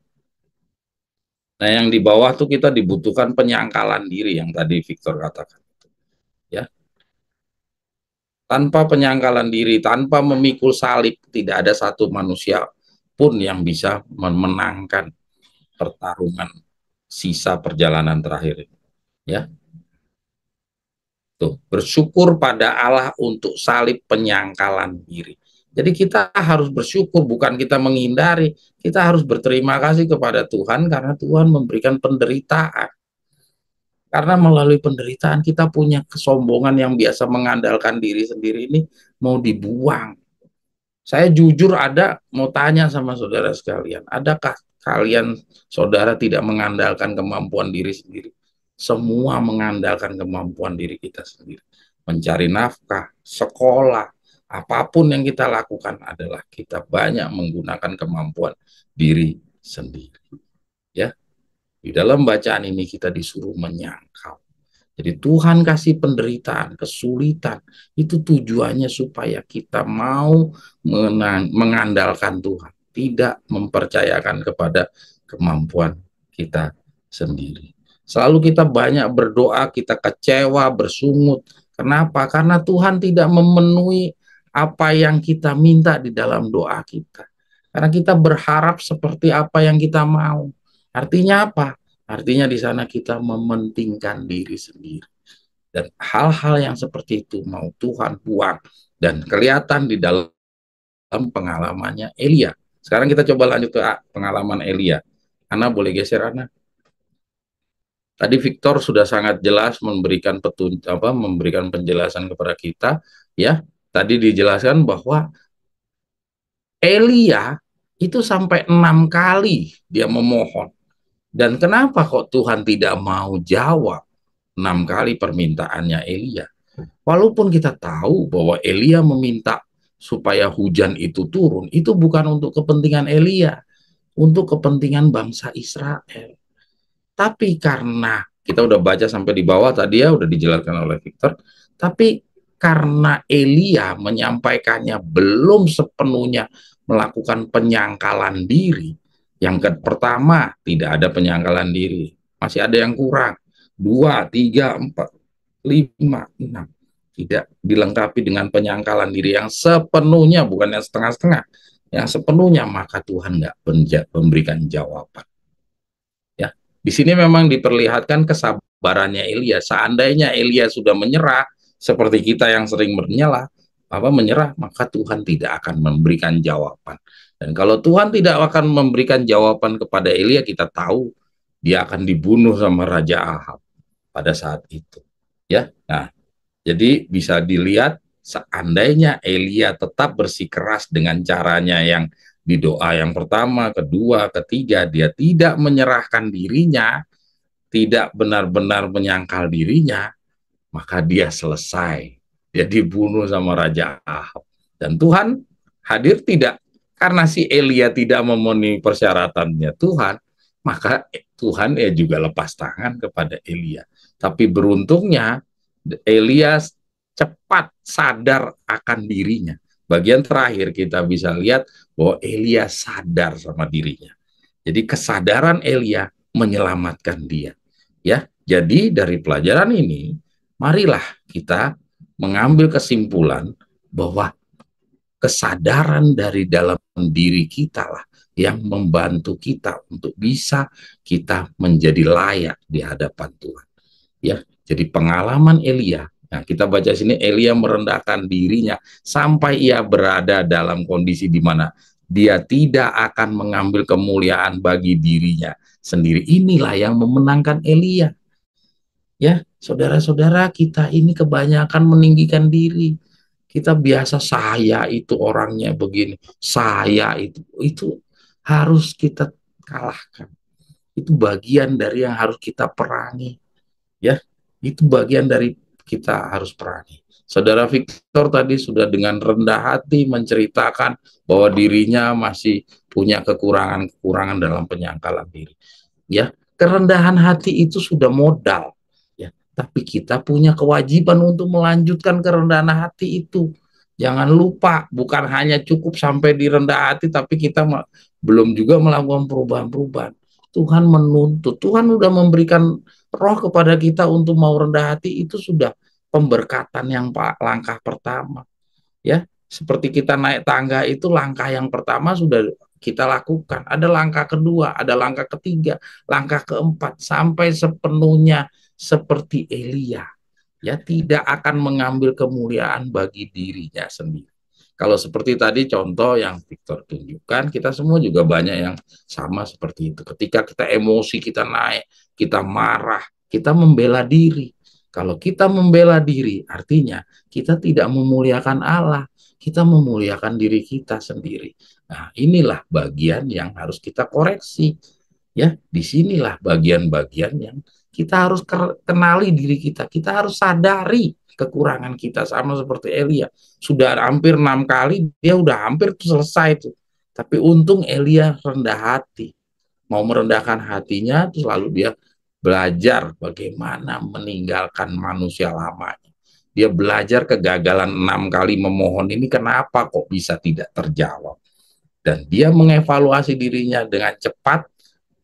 Speaker 2: Nah, yang di bawah tuh kita dibutuhkan penyangkalan diri yang tadi Victor katakan. Ya, tanpa penyangkalan diri, tanpa memikul salib, tidak ada satu manusia pun yang bisa memenangkan pertarungan sisa perjalanan terakhir. Ya, tuh bersyukur pada Allah untuk salib penyangkalan diri. Jadi kita harus bersyukur, bukan kita menghindari. Kita harus berterima kasih kepada Tuhan karena Tuhan memberikan penderitaan. Karena melalui penderitaan kita punya kesombongan yang biasa mengandalkan diri sendiri ini mau dibuang. Saya jujur mau tanya sama saudara sekalian, adakah kalian saudara tidak mengandalkan kemampuan diri sendiri? Semua mengandalkan kemampuan diri kita sendiri. Mencari nafkah, sekolah, apapun yang kita lakukan adalah kita banyak menggunakan kemampuan diri sendiri. Ya, di dalam bacaan ini kita disuruh menyangkal. Jadi Tuhan kasih penderitaan, kesulitan, itu tujuannya supaya kita mau mengandalkan Tuhan, tidak mempercayakan kepada kemampuan kita sendiri. Selalu kita banyak berdoa, kita kecewa, bersungut. Kenapa? Karena Tuhan tidak memenuhi apa yang kita minta di dalam doa kita. Karena kita berharap seperti apa yang kita mau. Artinya apa? Artinya di sana kita mementingkan diri sendiri. Dan hal-hal yang seperti itu mau Tuhan buang. Dan kelihatan di dalam pengalamannya Elia. Sekarang kita coba lanjut ke pengalaman Elia. Ana boleh geser Ana. Tadi Victor sudah sangat jelas memberikan memberikan penjelasan kepada kita, ya. Tadi dijelaskan bahwa Elia itu sampai 6 kali dia memohon. Dan kenapa kok Tuhan tidak mau jawab 6 kali permintaannya Elia? Walaupun kita tahu bahwa Elia meminta supaya hujan itu turun, itu bukan untuk kepentingan Elia, untuk kepentingan bangsa Israel. Tapi karena kita udah baca sampai di bawah tadi ya, udah dijelaskan oleh Victor, tapi karena Elia menyampaikannya belum sepenuhnya melakukan penyangkalan diri. Yang pertama, tidak ada penyangkalan diri. Masih ada yang kurang. 2, 3, 4, 5, 6. Tidak dilengkapi dengan penyangkalan diri yang sepenuhnya, bukan yang setengah-setengah. Yang sepenuhnya, maka Tuhan nggak memberikan jawaban. Ya, di sini memang diperlihatkan kesabarannya Elia. Seandainya Elia sudah menyerah, seperti kita yang sering menyerah, maka Tuhan tidak akan memberikan jawaban. Dan kalau Tuhan tidak akan memberikan jawaban kepada Elia, kita tahu dia akan dibunuh sama Raja Ahab pada saat itu. Ya, nah, jadi bisa dilihat seandainya Elia tetap bersikeras dengan caranya yang di doa yang pertama, kedua, ketiga, dia tidak menyerahkan dirinya, tidak benar-benar menyangkal dirinya, maka dia selesai. Dia dibunuh sama Raja Ahab. Dan Tuhan hadir tidak. Karena si Elia tidak memenuhi persyaratannya Tuhan, maka Tuhan juga lepas tangan kepada Elia. Tapi beruntungnya Elia cepat sadar akan dirinya. Bagian terakhir kita bisa lihat bahwa Elia sadar sama dirinya. Jadi kesadaran Elia menyelamatkan dia. Ya, jadi dari pelajaran ini, marilah kita mengambil kesimpulan bahwa kesadaran dari dalam diri kita lah yang membantu kita untuk bisa kita menjadi layak di hadapan Tuhan. ya. Jadi pengalaman Elia. Nah, kita baca sini Elia merendahkan dirinya sampai ia berada dalam kondisi di mana dia tidak akan mengambil kemuliaan bagi dirinya sendiri. Inilah yang memenangkan Elia. Ya, saudara-saudara, kita ini kebanyakan meninggikan diri. Kita biasa saya itu orangnya begini, saya itu harus kita kalahkan. Itu bagian dari yang harus kita perangi, ya. Itu bagian dari kita harus perangi. Saudara Victor tadi sudah dengan rendah hati menceritakan bahwa dirinya masih punya kekurangan-kekurangan dalam penyangkalan diri. Ya, kerendahan hati itu sudah modal. Ya, tapi kita punya kewajiban untuk melanjutkan kerendahan hati itu. Jangan lupa, bukan hanya cukup sampai di rendah hati, tapi kita belum juga melakukan perubahan-perubahan. Tuhan menuntut, Tuhan sudah memberikan roh kepada kita untuk mau rendah hati, itu sudah pemberkatan yang langkah pertama. Ya, seperti kita naik tangga itu langkah yang pertama sudah kita lakukan. Ada langkah kedua, ada langkah ketiga, langkah keempat, sampai sepenuhnya seperti Elia. Ya, tidak akan mengambil kemuliaan bagi dirinya sendiri. Kalau seperti tadi contoh yang Victor tunjukkan, kita semua juga banyak yang sama seperti itu. Ketika kita emosi, kita naik, kita marah, kita membela diri. Kalau kita membela diri, artinya kita tidak memuliakan Allah, kita memuliakan diri kita sendiri. Nah, inilah bagian yang harus kita koreksi. Ya, disinilah bagian-bagian yang kita harus kenali diri kita. Kita harus sadari kekurangan kita, sama seperti Elia. Sudah hampir 6 kali, dia udah hampir selesai itu. Tapi untung Elia rendah hati. Mau merendahkan hatinya, terus lalu dia belajar bagaimana meninggalkan manusia lamanya. Dia belajar kegagalan 6 kali memohon ini kenapa kok bisa tidak terjawab. Dan dia mengevaluasi dirinya dengan cepat.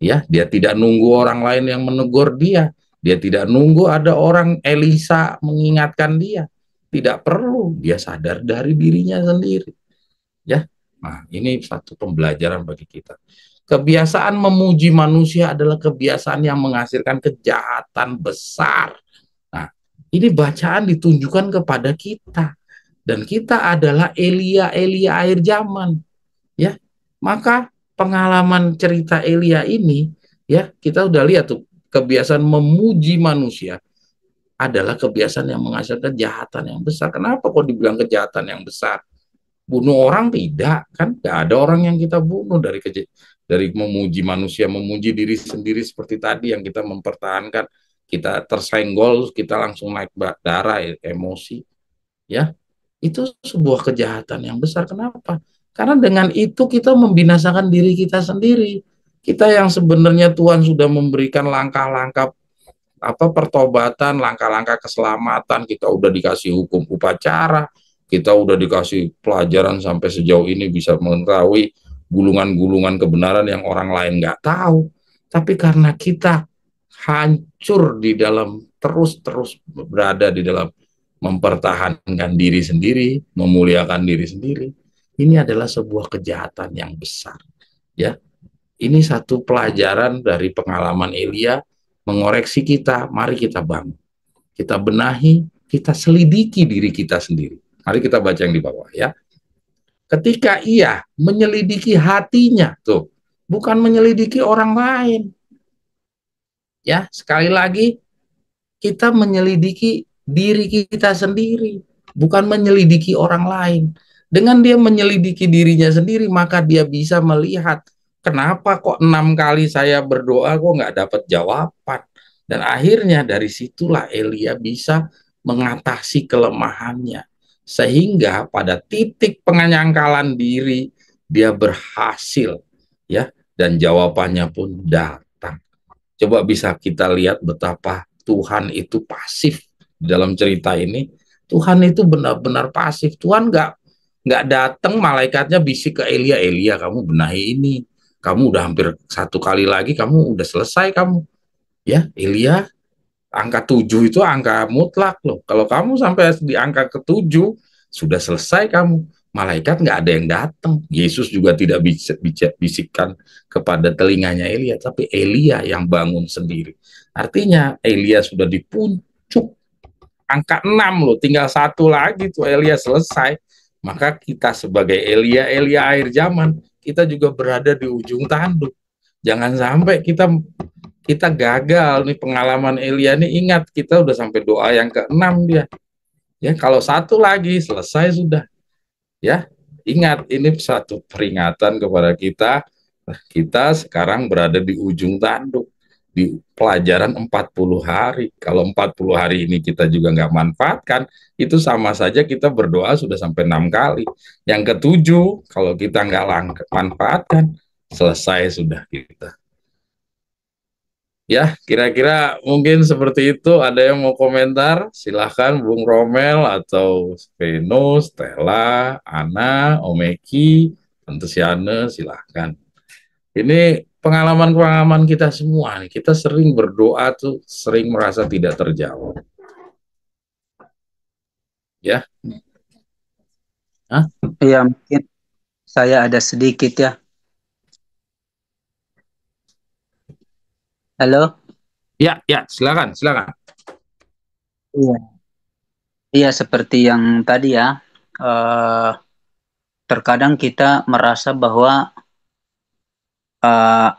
Speaker 2: Ya, dia tidak nunggu orang lain yang menegur dia. Dia tidak nunggu ada orang Elisa mengingatkan dia. Tidak perlu, dia sadar dari dirinya sendiri. Ya. Nah, ini satu pembelajaran bagi kita. Kebiasaan memuji manusia adalah kebiasaan yang menghasilkan kejahatan besar. Nah, ini bacaan ditunjukkan kepada kita. Dan kita adalah Elia akhir zaman. Ya, maka pengalaman cerita Elia ini, ya, kita udah lihat tuh, kebiasaan memuji manusia adalah kebiasaan yang menghasilkan kejahatan yang besar. Kenapa kok dibilang kejahatan yang besar? Bunuh orang tidak, kan? Gak ada orang yang kita bunuh dari memuji manusia, memuji diri sendiri seperti tadi yang kita mempertahankan, kita tersenggol, kita langsung naik darah, emosi, ya. Itu sebuah kejahatan yang besar. Kenapa? Karena dengan itu kita membinasakan diri kita sendiri. Kita yang sebenarnya Tuhan sudah memberikan langkah-langkah pertobatan, langkah-langkah keselamatan, kita udah dikasih hukum upacara, kita udah dikasih pelajaran sampai sejauh ini bisa mengetahui gulungan-gulungan kebenaran yang orang lain nggak tahu. Tapi karena kita hancur di dalam terus berada di dalam mempertahankan diri sendiri, memuliakan diri sendiri, ini adalah sebuah kejahatan yang besar. Ya, ini satu pelajaran dari pengalaman Elia mengoreksi kita. Mari kita bangun, kita benahi, kita selidiki diri kita sendiri. Mari kita baca yang di bawah ya. Ketika ia menyelidiki hatinya, tuh, bukan menyelidiki orang lain. Ya, sekali lagi kita menyelidiki diri kita sendiri, bukan menyelidiki orang lain. Dengan dia menyelidiki dirinya sendiri, maka dia bisa melihat kenapa kok 6 kali saya berdoa kok nggak dapat jawaban. Dan akhirnya dari situlah Elia bisa mengatasi kelemahannya. Sehingga pada titik penyangkalan diri, dia berhasil. Ya, dan jawabannya pun datang. Coba bisa kita lihat betapa Tuhan itu pasif di dalam cerita ini. Tuhan itu benar-benar pasif. Tuhan nggak datang, malaikatnya bisik ke Elia, Elia kamu benahi ini, kamu udah hampir 1 kali lagi, kamu udah selesai kamu. Ya, Elia, angka 7 itu angka mutlak loh. Kalau kamu sampai di angka ke-7 sudah selesai kamu. malaikat nggak ada yang datang. Yesus juga tidak bisa bisikkan kepada telinganya Elia, tapi Elia yang bangun sendiri. Artinya Elia sudah di puncak angka 6 loh, tinggal satu lagi tuh Elia selesai. Maka kita sebagai Elia, Elia akhir zaman, kita juga berada di ujung tanduk. Jangan sampai kita gagal nih pengalaman Elia nih. Ingat, kita udah sampai doa yang ke-6 dia. Ya, kalau satu lagi selesai sudah. Ya, ingat, ini satu peringatan kepada kita. Kita sekarang berada di ujung tanduk, di pelajaran 40 hari. Kalau 40 hari ini kita juga nggak manfaatkan, itu sama saja kita berdoa sudah sampai 6 kali. Yang ketujuh, kalau kita nggak manfaatkan, selesai sudah kita. Ya, kira-kira mungkin seperti itu. Ada yang mau komentar? Silahkan Bung Romel atau Veno, Stella, Ana, Omeki, Tante Siane, silahkan. Ini pengalaman-pengalaman kita semua nih. Kita sering berdoa tuh, sering merasa tidak terjawab. Ya, Hah?
Speaker 3: Iya, mungkin saya ada sedikit ya. Halo?
Speaker 2: Ya, ya, silakan, silakan.
Speaker 3: Iya. Iya, seperti yang tadi ya. eh, Terkadang kita merasa bahwa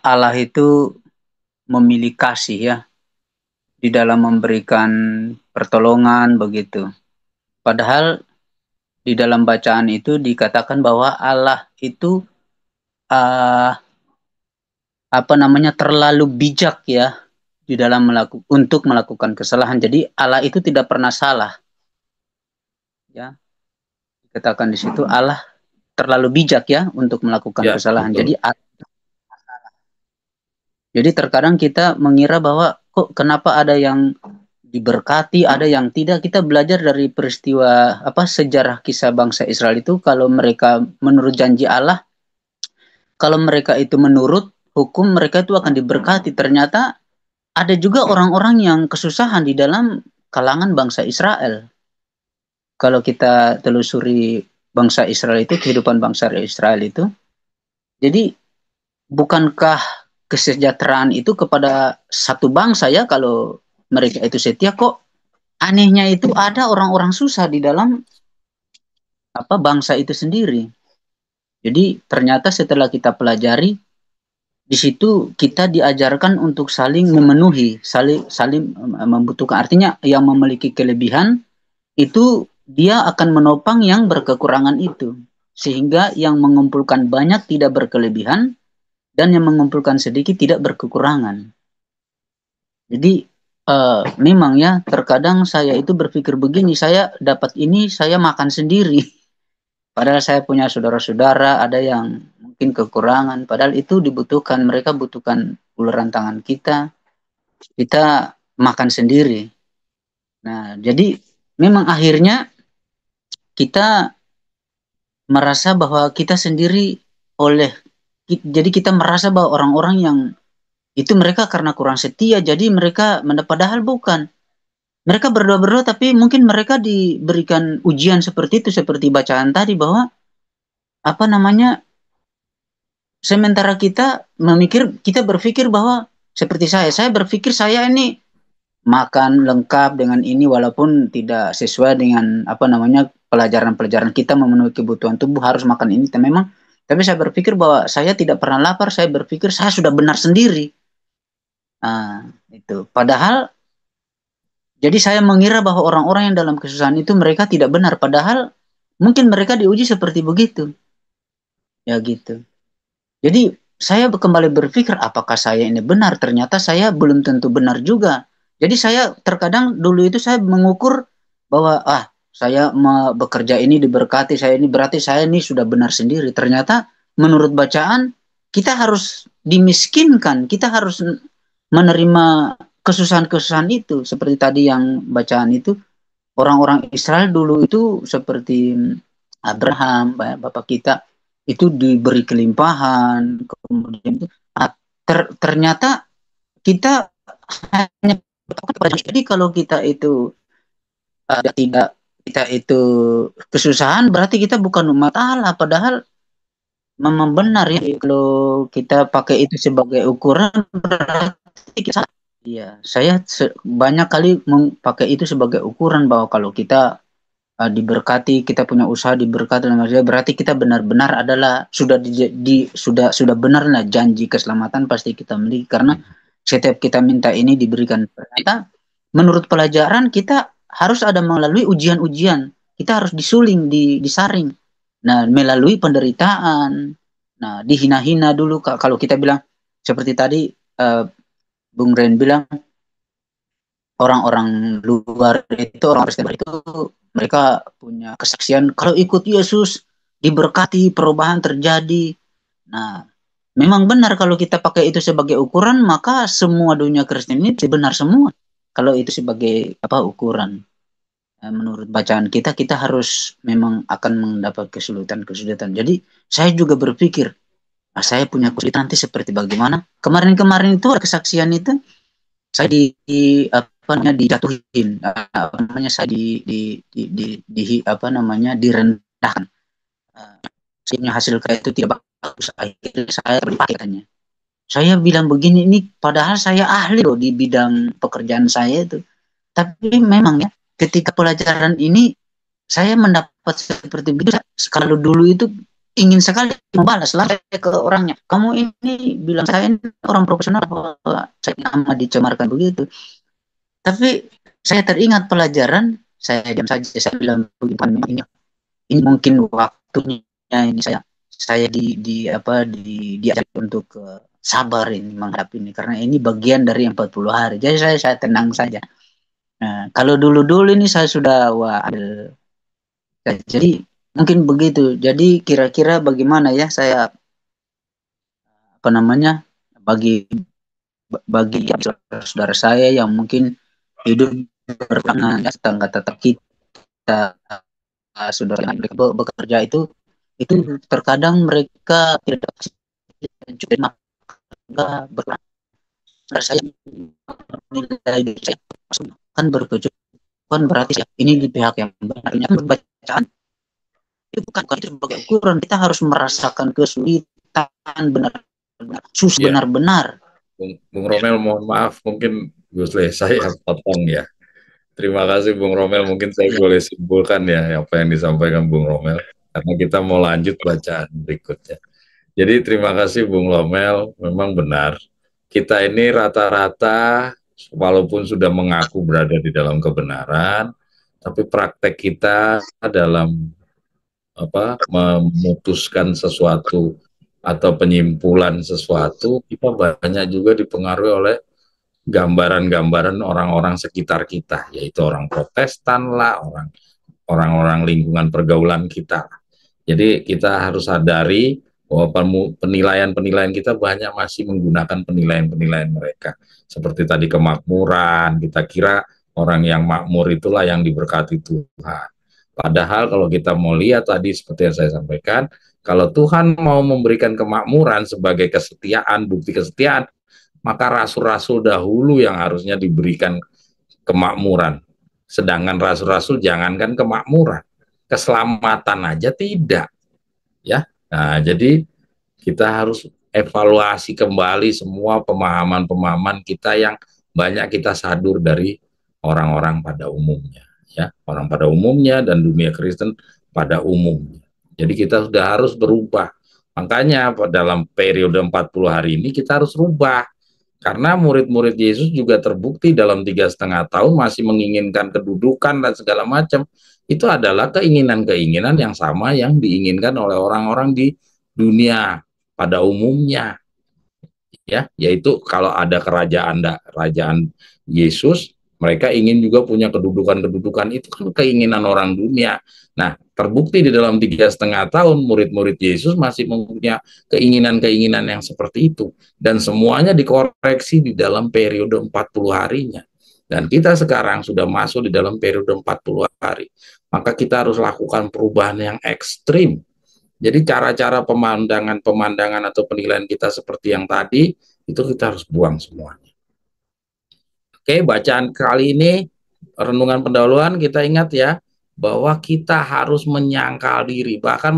Speaker 3: Allah itu memiliki kasih ya di dalam memberikan pertolongan begitu. Padahal di dalam bacaan itu dikatakan bahwa Allah itu eh, terlalu bijak ya di dalam untuk melakukan kesalahan. Jadi Allah itu tidak pernah salah ya. Dikatakan di situ Allah terlalu bijak ya untuk melakukan
Speaker 2: Ya,
Speaker 3: kesalahan.
Speaker 2: betul.
Speaker 3: Jadi terkadang kita mengira bahwa kok kenapa ada yang diberkati, ada yang tidak. Kita belajar dari peristiwa sejarah kisah bangsa Israel itu, kalau mereka menurut janji Allah, kalau mereka itu menurut hukum, mereka itu akan diberkati. Ternyata ada juga orang-orang yang kesusahan di dalam kalangan bangsa Israel. Kalau kita telusuri bangsa Israel itu, kehidupan bangsa Israel itu, jadi bukankah kesejahteraan itu kepada satu bangsa ya, kalau mereka itu setia, kok anehnya itu ada orang-orang susah di dalam bangsa itu sendiri. Jadi ternyata setelah kita pelajari, di situ kita diajarkan untuk saling memenuhi, saling membutuhkan. Artinya yang memiliki kelebihan itu dia akan menopang yang berkekurangan itu, sehingga yang mengumpulkan banyak tidak berkelebihan dan yang mengumpulkan sedikit tidak berkekurangan. Jadi memang ya, terkadang saya itu berpikir begini, saya dapat ini saya makan sendiri. Padahal saya punya saudara-saudara, ada yang mungkin kekurangan, padahal itu dibutuhkan, mereka butuhkan uluran tangan kita makan sendiri. Nah, jadi memang akhirnya kita merasa bahwa kita sendiri jadi kita merasa bahwa orang-orang yang itu mereka karena kurang setia, jadi mereka padahal bukan. Mereka berdoa-berdoa, tapi mungkin mereka diberikan ujian seperti itu, seperti bacaan tadi, bahwa sementara kita berpikir bahwa seperti saya berpikir saya ini makan lengkap dengan ini, walaupun tidak sesuai dengan pelajaran-pelajaran kita memenuhi kebutuhan tubuh harus makan ini. Tapi saya berpikir bahwa saya tidak pernah lapar, saya berpikir saya sudah benar sendiri. Nah, itu. Padahal jadi saya mengira bahwa orang-orang yang dalam kesusahan itu mereka tidak benar, padahal mungkin mereka diuji seperti begitu. Ya gitu. Jadi saya kembali berpikir, apakah saya ini benar? Ternyata saya belum tentu benar juga. Jadi saya terkadang dulu itu saya mengukur bahwa saya bekerja ini diberkati, saya ini berarti saya ini sudah benar sendiri. Ternyata menurut bacaan kita harus dimiskinkan, kita harus menerima kesusahan-kesusahan itu. Seperti tadi yang bacaan itu, orang-orang Israel dulu itu seperti Abraham, bapak kita, itu diberi kelimpahan, kemudian itu ternyata kita hanya jadi kalau kita itu tidak kita itu kesusahan, berarti kita bukan umat Allah. Padahal memang benar ya, kalau kita pakai itu sebagai ukuran, berarti kita salah. Iya, saya banyak kali pakai itu sebagai ukuran bahwa kalau kita diberkati, kita punya usaha diberkati, berarti kita benar-benar adalah sudah benar lah janji keselamatan pasti kita miliki, karena setiap kita minta ini diberikan. Ternyata menurut pelajaran kita harus ada melalui ujian-ujian, kita harus disuling, disaring, nah melalui penderitaan, nah dihina-hina dulu. Kalau kita bilang seperti tadi Bung Ren bilang, orang-orang luar itu, orang Kristen itu mereka punya kesaksian kalau ikut Yesus diberkati, perubahan terjadi. Nah, memang benar kalau kita pakai itu sebagai ukuran, maka semua dunia Kristen ini benar semua. Kalau itu sebagai ukuran. Menurut bacaan kita harus memang akan mendapat kesulitan-kesulitan. Jadi saya juga berpikir, saya punya kesulitan nanti seperti bagaimana. Kemarin-kemarin itu kesaksian itu saya dijatuhin, saya direndahkan, hasil kayak itu tidak bagus, akhirnya saya terpakainya. Saya bilang begini, ini padahal saya ahli loh di bidang pekerjaan saya itu, tapi memang ya ketika pelajaran ini saya mendapat seperti itu. Kalau dulu itu ingin sekali membalas lah ke orangnya, kamu ini bilang saya ini orang profesional, saya amat dicemarkan begitu. Tapi saya teringat pelajaran, saya diam saja, saya bilang ini mungkin waktunya ini saya diajak untuk sabar ini, menghadapi ini, karena ini bagian dari 40 hari. Jadi saya tenang saja. Nah, kalau dulu ini saya sudah jadi mungkin begitu. Jadi kira-kira bagaimana ya saya bagi saudara saya yang mungkin hidup berpasangan, tetangga tetap kita, saudara yang bekerja itu terkadang mereka tidak cukup berperan. Saya nilai saya kan berkecukupan, berarti ini di pihak yang benarnya bacaan itu bukan itu sebagai ukuran. Kita harus merasakan kesulitan benar-benar, benar-benar.
Speaker 2: Bung Romel, mohon maaf, mungkin Gus Le, saya potong ya. Terima kasih Bung Romel, mungkin saya boleh simpulkan ya apa yang disampaikan Bung Romel, karena kita mau lanjut bacaan berikutnya. Jadi terima kasih Bung Romel, memang benar. Kita ini rata-rata walaupun sudah mengaku berada di dalam kebenaran, tapi praktek kita dalam memutuskan sesuatu atau penyimpulan sesuatu, kita banyak juga dipengaruhi oleh gambaran-gambaran orang-orang sekitar kita, yaitu orang Protestan lah, orang-orang lingkungan pergaulan kita. Jadi kita harus sadari bahwa penilaian-penilaian kita banyak masih menggunakan penilaian-penilaian mereka. Seperti tadi kemakmuran, kita kira orang yang makmur itulah yang diberkati Tuhan. Padahal kalau kita mau lihat tadi seperti yang saya sampaikan, kalau Tuhan mau memberikan kemakmuran sebagai kesetiaan, bukti kesetiaan, maka rasul-rasul dahulu yang harusnya diberikan kemakmuran. Sedangkan rasul-rasul jangankan kemakmuran, keselamatan aja tidak. Ya. Nah, jadi kita harus evaluasi kembali semua pemahaman-pemahaman kita yang banyak kita sadur dari orang-orang pada umumnya, ya, orang pada umumnya dan dunia Kristen pada umumnya. Jadi kita sudah harus berubah. Makanya dalam periode 40 hari ini kita harus rubah. Karena murid-murid Yesus juga terbukti dalam 3,5 tahun masih menginginkan kedudukan dan segala macam. Itu adalah keinginan-keinginan yang sama yang diinginkan oleh orang-orang di dunia pada umumnya. Ya, yaitu kalau ada kerajaan Yesus, mereka ingin juga punya kedudukan-kedudukan, itu kan keinginan orang dunia. Nah, terbukti di dalam 3,5 tahun murid-murid Yesus masih mempunyai keinginan-keinginan yang seperti itu, dan semuanya dikoreksi di dalam periode 40 harinya. Dan kita sekarang sudah masuk di dalam periode 40 hari. Maka kita harus lakukan perubahan yang ekstrim. Jadi cara-cara pemandangan atau penilaian kita seperti yang tadi, itu kita harus buang semuanya. Oke, bacaan kali ini, renungan pendahuluan, kita ingat ya, bahwa kita harus menyangkal diri, bahkan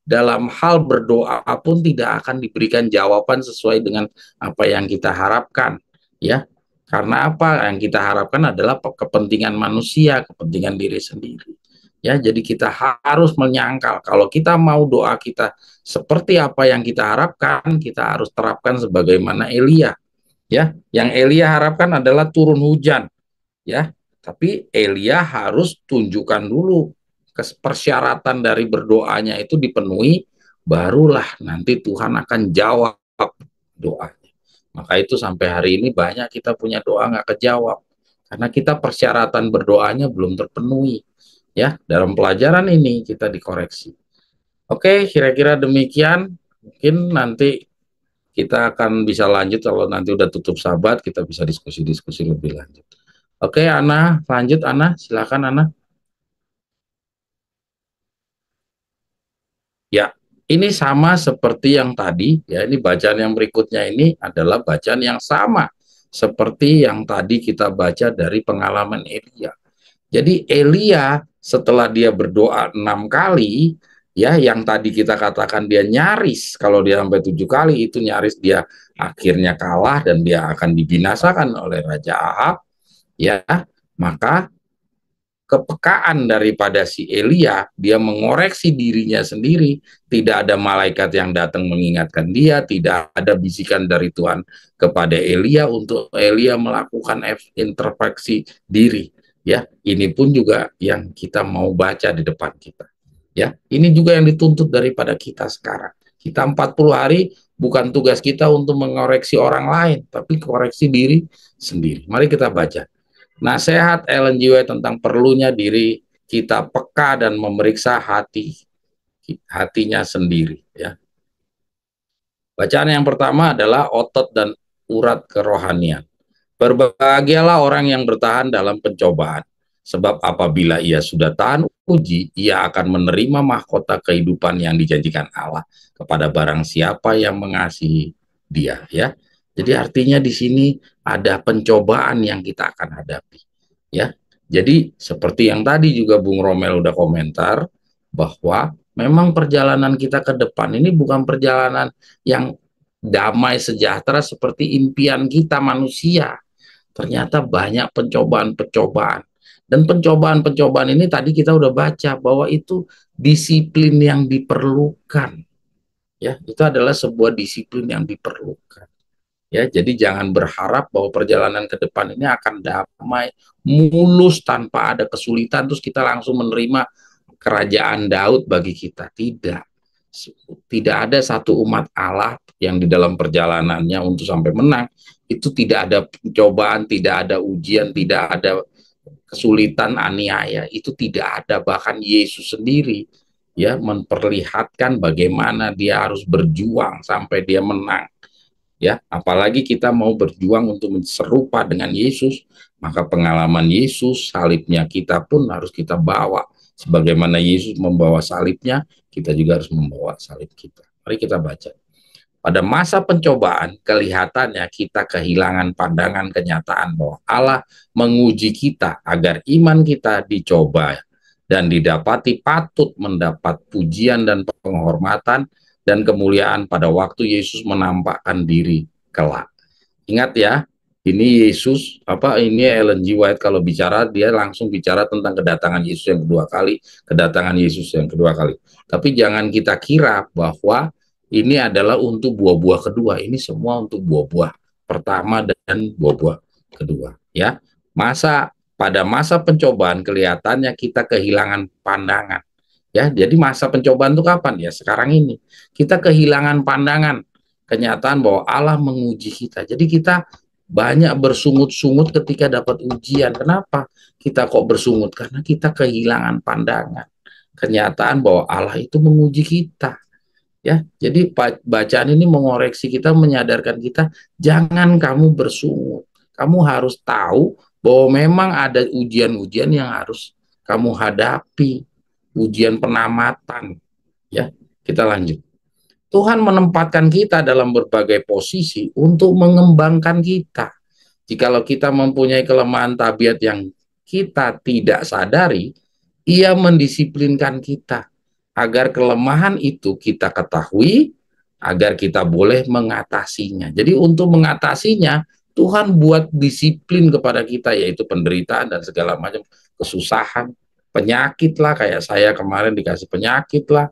Speaker 2: dalam hal berdoa pun tidak akan diberikan jawaban sesuai dengan apa yang kita harapkan, ya. Karena apa yang kita harapkan adalah kepentingan manusia, kepentingan diri sendiri. Ya, jadi kita harus menyangkal. Kalau kita mau doa kita seperti apa yang kita harapkan, kita harus terapkan sebagaimana Elia. Ya, yang Elia harapkan adalah turun hujan. Ya, tapi Elia harus tunjukkan dulu persyaratan dari berdoanya itu dipenuhi, barulah nanti Tuhan akan jawab doa. Maka itu sampai hari ini banyak kita punya doa nggak kejawab karena kita persyaratan berdoanya belum terpenuhi. Ya, dalam pelajaran ini kita dikoreksi. Oke, kira-kira demikian. Mungkin nanti kita akan bisa lanjut kalau nanti udah tutup sahabat, kita bisa diskusi-diskusi lebih lanjut. Oke, Ana, lanjut Ana, silakan Ana. Ya, ini sama seperti yang tadi, ya ini bacaan yang berikutnya ini adalah bacaan yang sama seperti yang tadi kita baca dari pengalaman Elia. Jadi Elia setelah dia berdoa 6 kali, ya yang tadi kita katakan dia nyaris, kalau dia sampai 7 kali itu nyaris dia akhirnya kalah dan dia akan dibinasakan oleh Raja Ahab, ya maka kepekaan daripada si Elia, dia mengoreksi dirinya sendiri, tidak ada malaikat yang datang mengingatkan dia, tidak ada bisikan dari Tuhan kepada Elia untuk Elia melakukan introspeksi diri. Ya, ini pun juga yang kita mau baca di depan kita. Ya, ini juga yang dituntut daripada kita sekarang. Kita 40 hari bukan tugas kita untuk mengoreksi orang lain, tapi koreksi diri sendiri. Mari kita baca. Nasihat Ellen G. White tentang perlunya diri kita peka dan memeriksa hatinya sendiri. Ya. Bacaan yang pertama adalah otot dan urat kerohanian. Berbahagialah orang yang bertahan dalam pencobaan, sebab apabila ia sudah tahan uji, ia akan menerima mahkota kehidupan yang dijanjikan Allah kepada barang siapa yang mengasihi dia. Ya, jadi artinya di sini ada pencobaan yang kita akan hadapi. Ya, jadi seperti yang tadi juga Bung Romel udah komentar bahwa memang perjalanan kita ke depan ini bukan perjalanan yang damai sejahtera seperti impian kita manusia. Ternyata banyak pencobaan-pencobaan. Dan pencobaan-pencobaan ini tadi kita udah baca bahwa itu disiplin yang diperlukan. Ya, itu adalah sebuah disiplin yang diperlukan. Ya, jadi jangan berharap bahwa perjalanan ke depan ini akan damai, mulus tanpa ada kesulitan terus kita langsung menerima kerajaan Daud bagi kita. Tidak. Tidak ada satu umat Allah yang di dalam perjalanannya untuk sampai menang itu tidak ada pencobaan, tidak ada ujian, tidak ada kesulitan, aniaya, itu tidak ada. Bahkan Yesus sendiri ya memperlihatkan bagaimana dia harus berjuang sampai dia menang. Ya, apalagi kita mau berjuang untuk serupa dengan Yesus, maka pengalaman Yesus, salibnya kita pun harus kita bawa. Sebagaimana Yesus membawa salibnya, kita juga harus membawa salib kita. Mari kita baca. Pada masa pencobaan, kelihatannya kita kehilangan pandangan kenyataan bahwa Allah menguji kita agar iman kita dicoba dan didapati patut mendapat pujian dan penghormatan dan kemuliaan pada waktu Yesus menampakkan diri kelak. Ingat ya, ini Yesus, ini Ellen G. White kalau bicara, dia langsung bicara tentang kedatangan Yesus yang kedua kali, kedatangan Yesus yang kedua kali. Tapi jangan kita kira bahwa ini adalah untuk buah-buah kedua, ini semua untuk buah-buah pertama dan buah-buah kedua. Ya, pada masa pencobaan kelihatannya kita kehilangan pandangan. Ya, jadi masa pencobaan itu kapan? Ya sekarang ini. Kita kehilangan pandangan, kenyataan bahwa Allah menguji kita. Jadi kita banyak bersungut-sungut ketika dapat ujian. Kenapa kita kok bersungut? Karena kita kehilangan pandangan, kenyataan bahwa Allah itu menguji kita. Ya, jadi bacaan ini mengoreksi kita, menyadarkan kita, jangan kamu bersungut. Kamu harus tahu bahwa memang ada ujian-ujian yang harus kamu hadapi. Ujian penamatan. Ya, kita lanjut. Tuhan menempatkan kita dalam berbagai posisi untuk mengembangkan kita. Jikalau kita mempunyai kelemahan tabiat yang kita tidak sadari, Ia mendisiplinkan kita agar kelemahan itu kita ketahui, agar kita boleh mengatasinya. Jadi untuk mengatasinya, Tuhan buat disiplin kepada kita, yaitu penderitaan dan segala macam kesusahan, penyakit lah, kayak saya kemarin dikasih penyakit lah,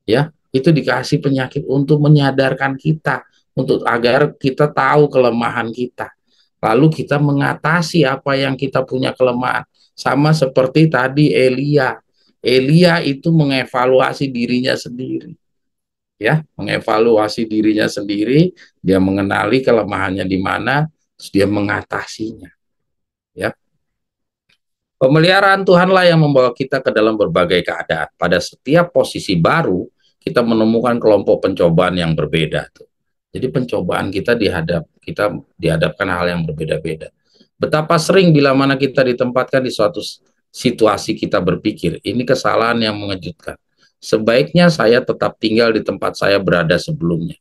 Speaker 2: ya, itu dikasih penyakit untuk menyadarkan kita, untuk agar kita tahu kelemahan kita. Lalu kita mengatasi apa yang kita punya kelemahan. Sama seperti tadi Elia. Elia itu mengevaluasi dirinya sendiri. Ya, mengevaluasi dirinya sendiri, dia mengenali kelemahannya di mana, terus dia mengatasinya. Ya. Pemeliharaan Tuhanlah yang membawa kita ke dalam berbagai keadaan. Pada setiap posisi baru, kita menemukan kelompok pencobaan yang berbeda. Jadi pencobaan kita dihadapkan hal yang berbeda-beda. Betapa sering bila mana kita ditempatkan di suatu situasi kita berpikir, ini kesalahan yang mengejutkan. Sebaiknya saya tetap tinggal di tempat saya berada sebelumnya.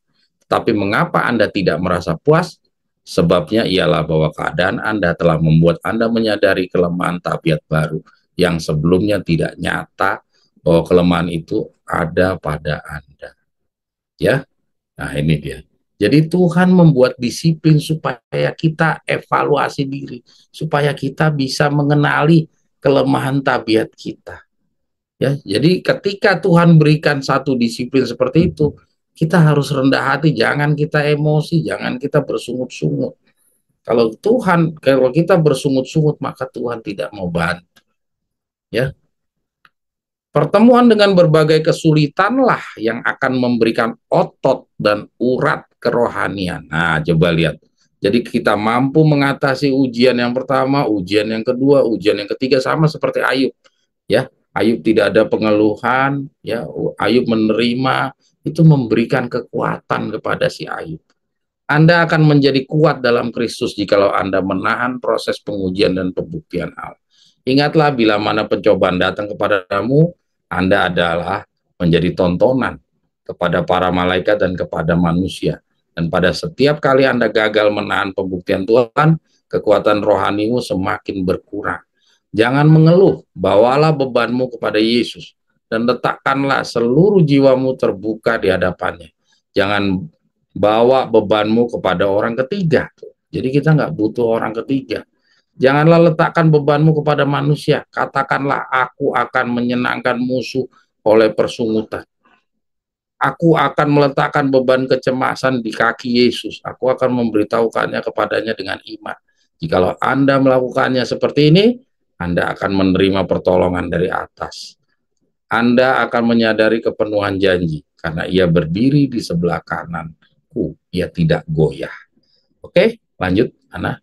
Speaker 2: Tapi mengapa Anda tidak merasa puas? Sebabnya ialah bahwa keadaan Anda telah membuat Anda menyadari kelemahan tabiat baru yang sebelumnya tidak nyata, bahwa kelemahan itu ada pada Anda. Ya, nah ini dia. Jadi Tuhan membuat disiplin supaya kita evaluasi diri, supaya kita bisa mengenali kelemahan tabiat kita. Ya, jadi ketika Tuhan berikan satu disiplin seperti itu, kita harus rendah hati, jangan kita emosi, jangan kita bersungut-sungut. Kalau kita bersungut-sungut, maka Tuhan tidak mau bantu. Ya, pertemuan dengan berbagai kesulitanlah yang akan memberikan otot dan urat kerohanian. Nah, coba lihat. Jadi kita mampu mengatasi ujian yang pertama, ujian yang kedua, ujian yang ketiga, sama seperti Ayub. Ya, Ayub tidak ada pengeluhan, ya, Ayub menerima, itu memberikan kekuatan kepada si Ayub. Anda akan menjadi kuat dalam Kristus jikalau Anda menahan proses pengujian dan pembuktian Allah. Ingatlah, bila mana pencobaan datang kepadamu, Anda adalah menjadi tontonan kepada para malaikat dan kepada manusia. Dan pada setiap kali Anda gagal menahan pembuktian Tuhan, kekuatan rohanimu semakin berkurang. Jangan mengeluh, bawalah bebanmu kepada Yesus dan letakkanlah seluruh jiwamu terbuka di hadapannya. Jangan bawa bebanmu kepada orang ketiga. Jadi kita nggak butuh orang ketiga. Janganlah letakkan bebanmu kepada manusia. Katakanlah, aku akan menyenangkan musuh oleh persungutan. Aku akan meletakkan beban kecemasan di kaki Yesus. Aku akan memberitahukannya kepadanya dengan iman. Jikalau Anda melakukannya seperti ini, Anda akan menerima pertolongan dari atas. Anda akan menyadari kepenuhan janji, karena ia berdiri di sebelah kananku, ia tidak goyah. Oke, lanjut, Ana.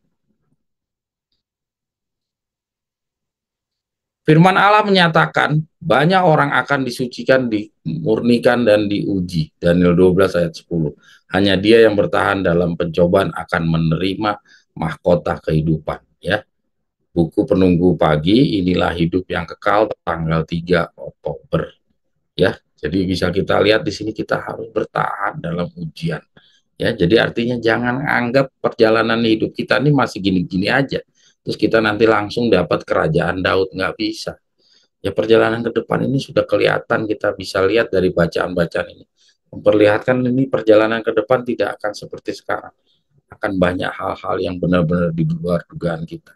Speaker 2: Firman Allah menyatakan, banyak orang akan disucikan, dimurnikan, dan diuji. Daniel 12 ayat 10. Hanya dia yang bertahan dalam pencobaan akan menerima mahkota kehidupan. Ya, buku penunggu pagi, inilah hidup yang kekal, tanggal 3 Oktober. Ya, jadi bisa kita lihat di sini kita harus bertahan dalam ujian. Ya, jadi artinya jangan anggap perjalanan hidup kita ini masih gini-gini aja. Terus kita nanti langsung dapat kerajaan Daud, nggak bisa. Ya, perjalanan ke depan ini sudah kelihatan, kita bisa lihat dari bacaan-bacaan ini. Memperlihatkan ini perjalanan ke depan tidak akan seperti sekarang. Akan banyak hal-hal yang benar-benar di luar dugaan kita.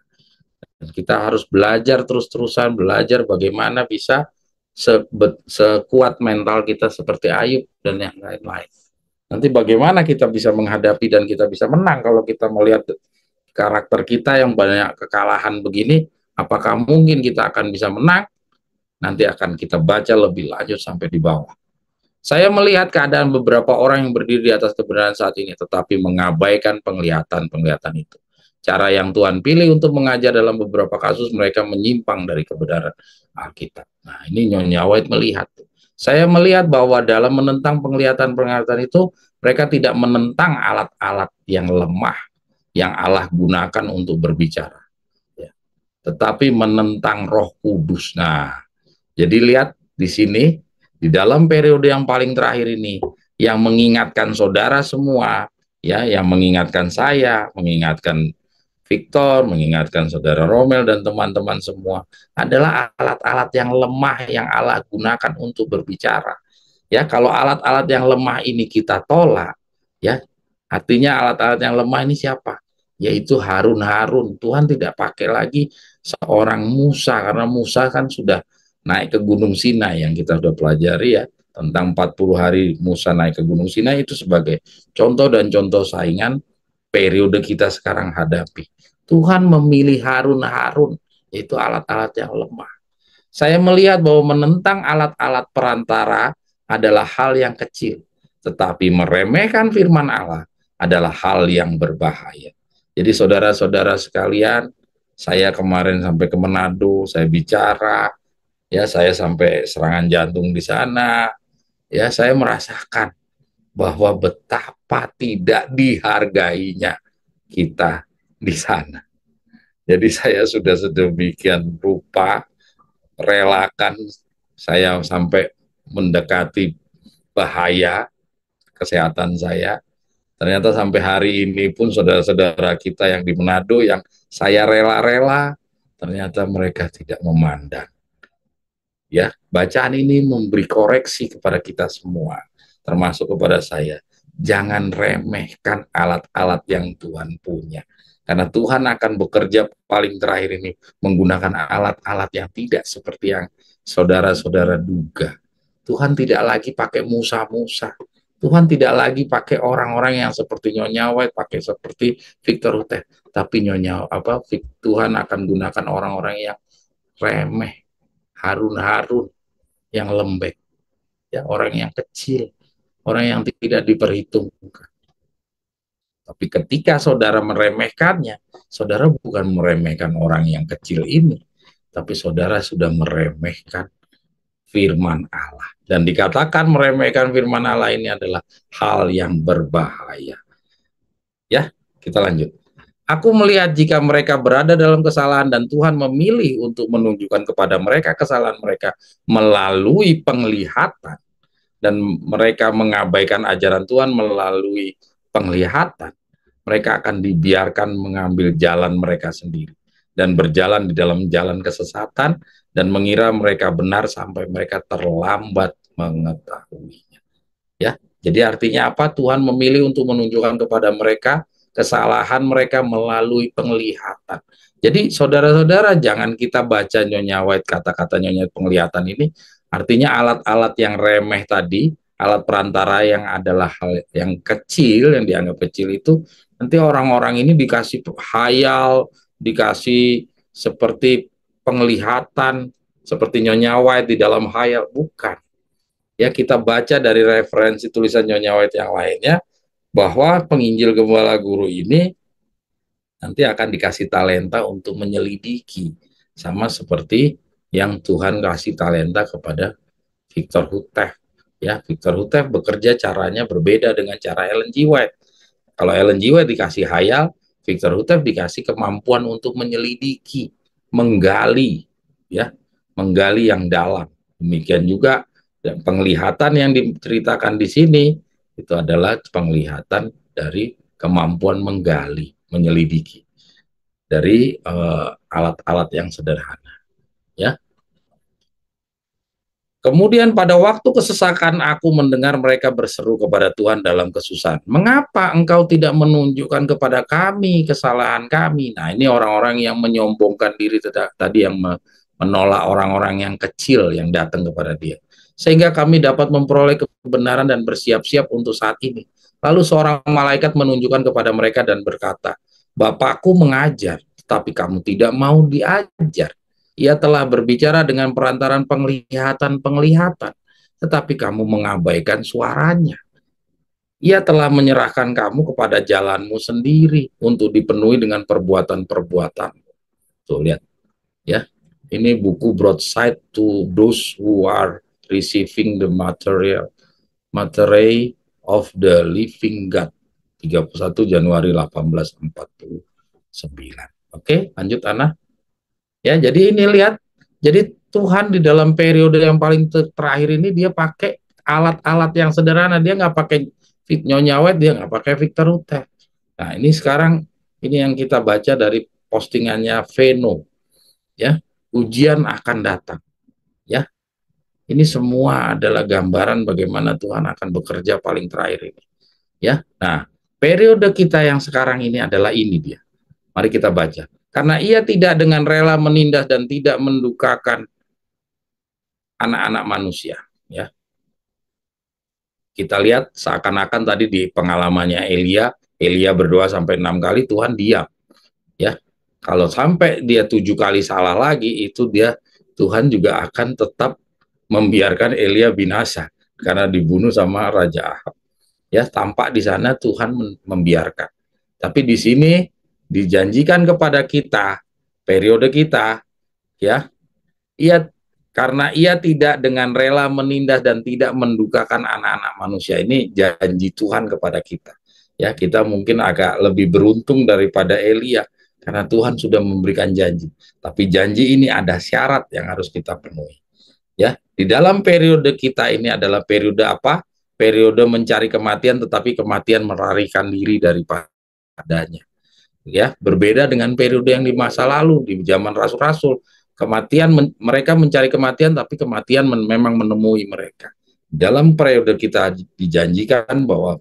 Speaker 2: Dan kita harus belajar terus-terusan, belajar bagaimana bisa sekuat mental kita seperti Ayub dan yang lain-lain. Nanti bagaimana kita bisa menghadapi dan kita bisa menang kalau kita melihat karakter kita yang banyak kekalahan begini, apakah mungkin kita akan bisa menang? Nanti akan kita baca lebih lanjut sampai di bawah. Saya melihat keadaan beberapa orang yang berdiri di atas kebenaran saat ini, tetapi mengabaikan penglihatan itu. Cara yang Tuhan pilih untuk mengajar dalam beberapa kasus, mereka menyimpang dari kebenaran Alkitab. Nah, ini Nyonya White melihat. Saya melihat bahwa dalam menentang penglihatan itu, mereka tidak menentang alat-alat yang lemah yang Allah gunakan untuk berbicara, ya, tetapi menentang Roh Kudus. Nah, jadi lihat di sini, di dalam periode yang paling terakhir ini, yang mengingatkan saudara semua, ya, yang mengingatkan saya, mengingatkan Victor, mengingatkan saudara Romel dan teman-teman semua, adalah alat-alat yang lemah yang Allah gunakan untuk berbicara. Ya, kalau alat-alat yang lemah ini kita tolak, ya, artinya alat-alat yang lemah ini siapa? Yaitu Harun. Tuhan tidak pakai lagi seorang Musa, karena Musa kan sudah naik ke Gunung Sinai yang kita sudah pelajari ya, tentang 40 hari Musa naik ke Gunung Sinai, itu sebagai contoh dan contoh saingan periode kita sekarang hadapi. Tuhan memilih Harun, yaitu alat-alat yang lemah. Saya melihat bahwa menentang alat-alat perantara adalah hal yang kecil, tetapi meremehkan firman Allah adalah hal yang berbahaya. Jadi saudara-saudara sekalian, saya kemarin sampai ke Manado, saya bicara, ya saya sampai serangan jantung di sana, ya saya merasakan bahwa betapa tidak dihargainya kita di sana. Jadi saya sudah sedemikian rupa relakan saya sampai mendekati bahaya kesehatan saya. Ternyata sampai hari ini pun saudara-saudara kita yang di Manado yang saya rela-rela, ternyata mereka tidak memandang. Ya, bacaan ini memberi koreksi kepada kita semua, termasuk kepada saya. Jangan remehkan alat-alat yang Tuhan punya. Karena Tuhan akan bekerja paling terakhir ini menggunakan alat-alat yang tidak seperti yang saudara-saudara duga. Tuhan tidak lagi pakai Musa-Musa. Tuhan tidak lagi pakai orang-orang yang seperti Nyonya White, pakai seperti Victor Hutef. Tapi Tuhan akan gunakan orang-orang yang remeh, Harun yang lembek, ya, orang yang kecil, orang yang tidak diperhitungkan. Tapi ketika saudara meremehkannya, saudara bukan meremehkan orang yang kecil ini, tapi saudara sudah meremehkan firman Allah. Dan dikatakan meremehkan firman Allah ini adalah hal yang berbahaya. Ya, kita lanjut. Aku melihat jika mereka berada dalam kesalahan dan Tuhan memilih untuk menunjukkan kepada mereka kesalahan mereka melalui penglihatan, dan mereka mengabaikan ajaran Tuhan melalui penglihatan, mereka akan dibiarkan mengambil jalan mereka sendiri dan berjalan di dalam jalan kesesatan dan mengira mereka benar sampai mereka terlambat mengetahuinya. Ya, jadi artinya apa? Tuhan memilih untuk menunjukkan kepada mereka kesalahan mereka melalui penglihatan. Jadi saudara-saudara, jangan kita baca Nyonya White, kata-kata Nyonya penglihatan ini, artinya alat-alat yang remeh tadi, alat perantara yang adalah hal yang kecil, yang dianggap kecil itu, nanti orang-orang ini dikasih hayal, dikasih seperti penglihatan, seperti Nyonya White di dalam hayal, bukan. Ya, kita baca dari referensi tulisan Nyonya White yang lainnya, bahwa penginjil gembala guru ini nanti akan dikasih talenta untuk menyelidiki, sama seperti yang Tuhan kasih talenta kepada Victor Hutef. Ya, Victor Hutef bekerja caranya berbeda dengan cara Ellen G. White. Kalau Ellen G. White dikasih hayal, Victor Hutef dikasih kemampuan untuk menyelidiki, menggali, ya, menggali yang dalam. Demikian juga penglihatan yang diceritakan di sini itu adalah penglihatan dari kemampuan menggali, menyelidiki dari alat-alat yang sederhana. Ya. Kemudian pada waktu kesesakan aku mendengar mereka berseru kepada Tuhan dalam kesusahan. Mengapa engkau tidak menunjukkan kepada kami kesalahan kami? Nah, ini orang-orang yang menyombongkan diri tadi, yang menolak orang-orang yang kecil yang datang kepada dia. Sehingga kami dapat memperoleh kebenaran dan bersiap-siap untuk saat ini. Lalu seorang malaikat menunjukkan kepada mereka dan berkata, Bapakku mengajar, tetapi kamu tidak mau diajar. Ia telah berbicara dengan perantaran penglihatan, tetapi kamu mengabaikan suaranya. Ia telah menyerahkan kamu kepada jalanmu sendiri untuk dipenuhi dengan perbuatan-perbuatan. Tuh, lihat. Ya, ini buku Broadside to Those Who Are Receiving the Material of the Living God, 31 Januari 1849. Oke, lanjut Ana. Ya, jadi ini lihat, jadi Tuhan di dalam periode yang paling terakhir ini dia pakai alat-alat yang sederhana, dia nggak pakai Nyonya White, dia nggak pakai Victor Hutef. Nah, ini sekarang Ini yang kita baca dari postingannya Veno, ya. Ujian akan datang, ya. Ini semua adalah gambaran bagaimana Tuhan akan bekerja paling terakhir ini, ya. Nah, periode kita yang sekarang ini adalah ini dia. Mari kita baca. Karena ia tidak dengan rela menindas dan tidak mendukakan anak-anak manusia, ya. Kita lihat seakan-akan tadi di pengalamannya Elia berdoa sampai 6 kali, Tuhan diam, ya. Kalau sampai dia 7 kali salah lagi, itu Tuhan juga akan tetap membiarkan Elia binasa karena dibunuh sama Raja Ahab. Ya, tampak di sana Tuhan membiarkan. Tapi di sini dijanjikan kepada kita, periode kita, ya, ia karena ia tidak dengan rela menindas dan tidak mendukakan anak-anak manusia. Ini janji Tuhan kepada kita. Ya, kita mungkin agak lebih beruntung daripada Elia karena Tuhan sudah memberikan janji. Tapi janji ini ada syarat yang harus kita penuhi. Ya, di dalam periode kita ini adalah periode apa? Periode mencari kematian, tetapi kematian melarikan diri daripadanya. Ya, berbeda dengan periode yang di masa lalu, di zaman rasul-rasul. Kematian, mereka mencari kematian, tapi kematian memang menemui mereka. Dalam periode kita dijanjikan bahwa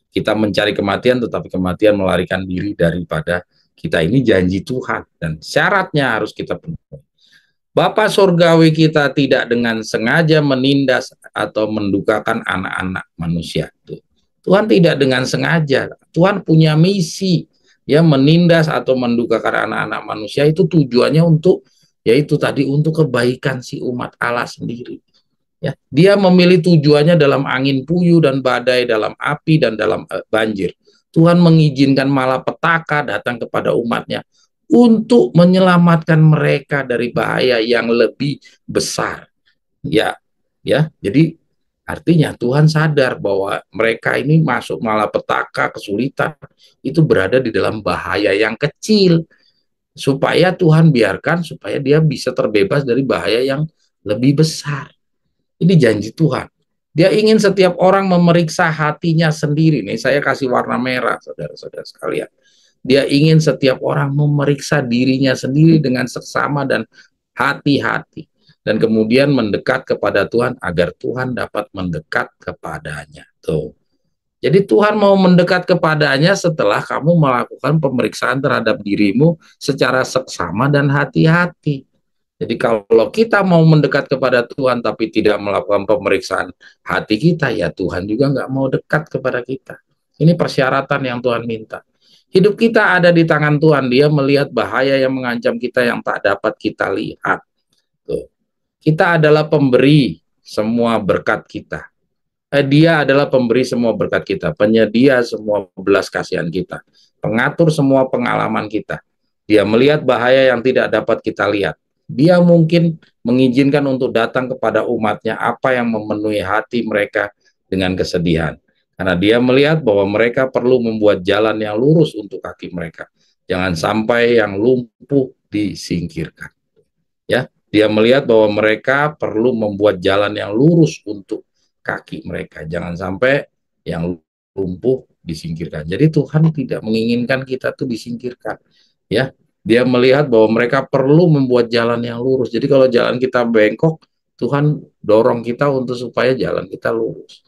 Speaker 2: kita mencari kematian, tetapi kematian melarikan diri daripada kita. Ini janji Tuhan, dan syaratnya harus kita penuhi. Bapa Surgawi kita tidak dengan sengaja menindas atau mendukakan anak-anak manusia. Tuhan tidak dengan sengaja. Tuhan punya misi, ya, menindas atau mendukakan anak-anak manusia itu tujuannya untuk, yaitu tadi, untuk kebaikan si umat Allah sendiri. Ya, dia memilih tujuannya dalam angin puyuh dan badai, dalam api dan dalam banjir. Tuhan mengizinkan malapetaka datang kepada umatnya untuk menyelamatkan mereka dari bahaya yang lebih besar. Ya, ya. Jadi artinya Tuhan sadar bahwa mereka ini masuk malapetaka, kesulitan, itu berada di dalam bahaya yang kecil, supaya Tuhan biarkan supaya dia bisa terbebas dari bahaya yang lebih besar. Ini janji Tuhan. Dia ingin setiap orang memeriksa hatinya sendiri. Nih, saya kasih warna merah, saudara-saudara sekalian. Dia ingin setiap orang memeriksa dirinya sendiri dengan seksama dan hati-hati. Dan kemudian mendekat kepada Tuhan agar Tuhan dapat mendekat kepadanya. Tuh. Jadi Tuhan mau mendekat kepadanya setelah kamu melakukan pemeriksaan terhadap dirimu secara seksama dan hati-hati. Jadi kalau kita mau mendekat kepada Tuhan tapi tidak melakukan pemeriksaan hati kita, ya Tuhan juga nggak mau dekat kepada kita. Ini persyaratan yang Tuhan minta. Hidup kita ada di tangan Tuhan. Dia melihat bahaya yang mengancam kita yang tak dapat kita lihat. Tuh. Kita adalah pemberi semua berkat kita. Dia adalah pemberi semua berkat kita, penyedia semua belas kasihan kita, pengatur semua pengalaman kita. Dia melihat bahaya yang tidak dapat kita lihat. Dia mungkin mengizinkan untuk datang kepada umatnya apa yang memenuhi hati mereka dengan kesedihan. Karena dia melihat bahwa mereka perlu membuat jalan yang lurus untuk kaki mereka. Jangan sampai yang lumpuh disingkirkan. Ya, dia melihat bahwa mereka perlu membuat jalan yang lurus untuk kaki mereka. Jangan sampai yang lumpuh disingkirkan. Jadi Tuhan tidak menginginkan kita tuh disingkirkan. Ya, dia melihat bahwa mereka perlu membuat jalan yang lurus. Jadi kalau jalan kita bengkok, Tuhan dorong kita untuk supaya jalan kita lurus.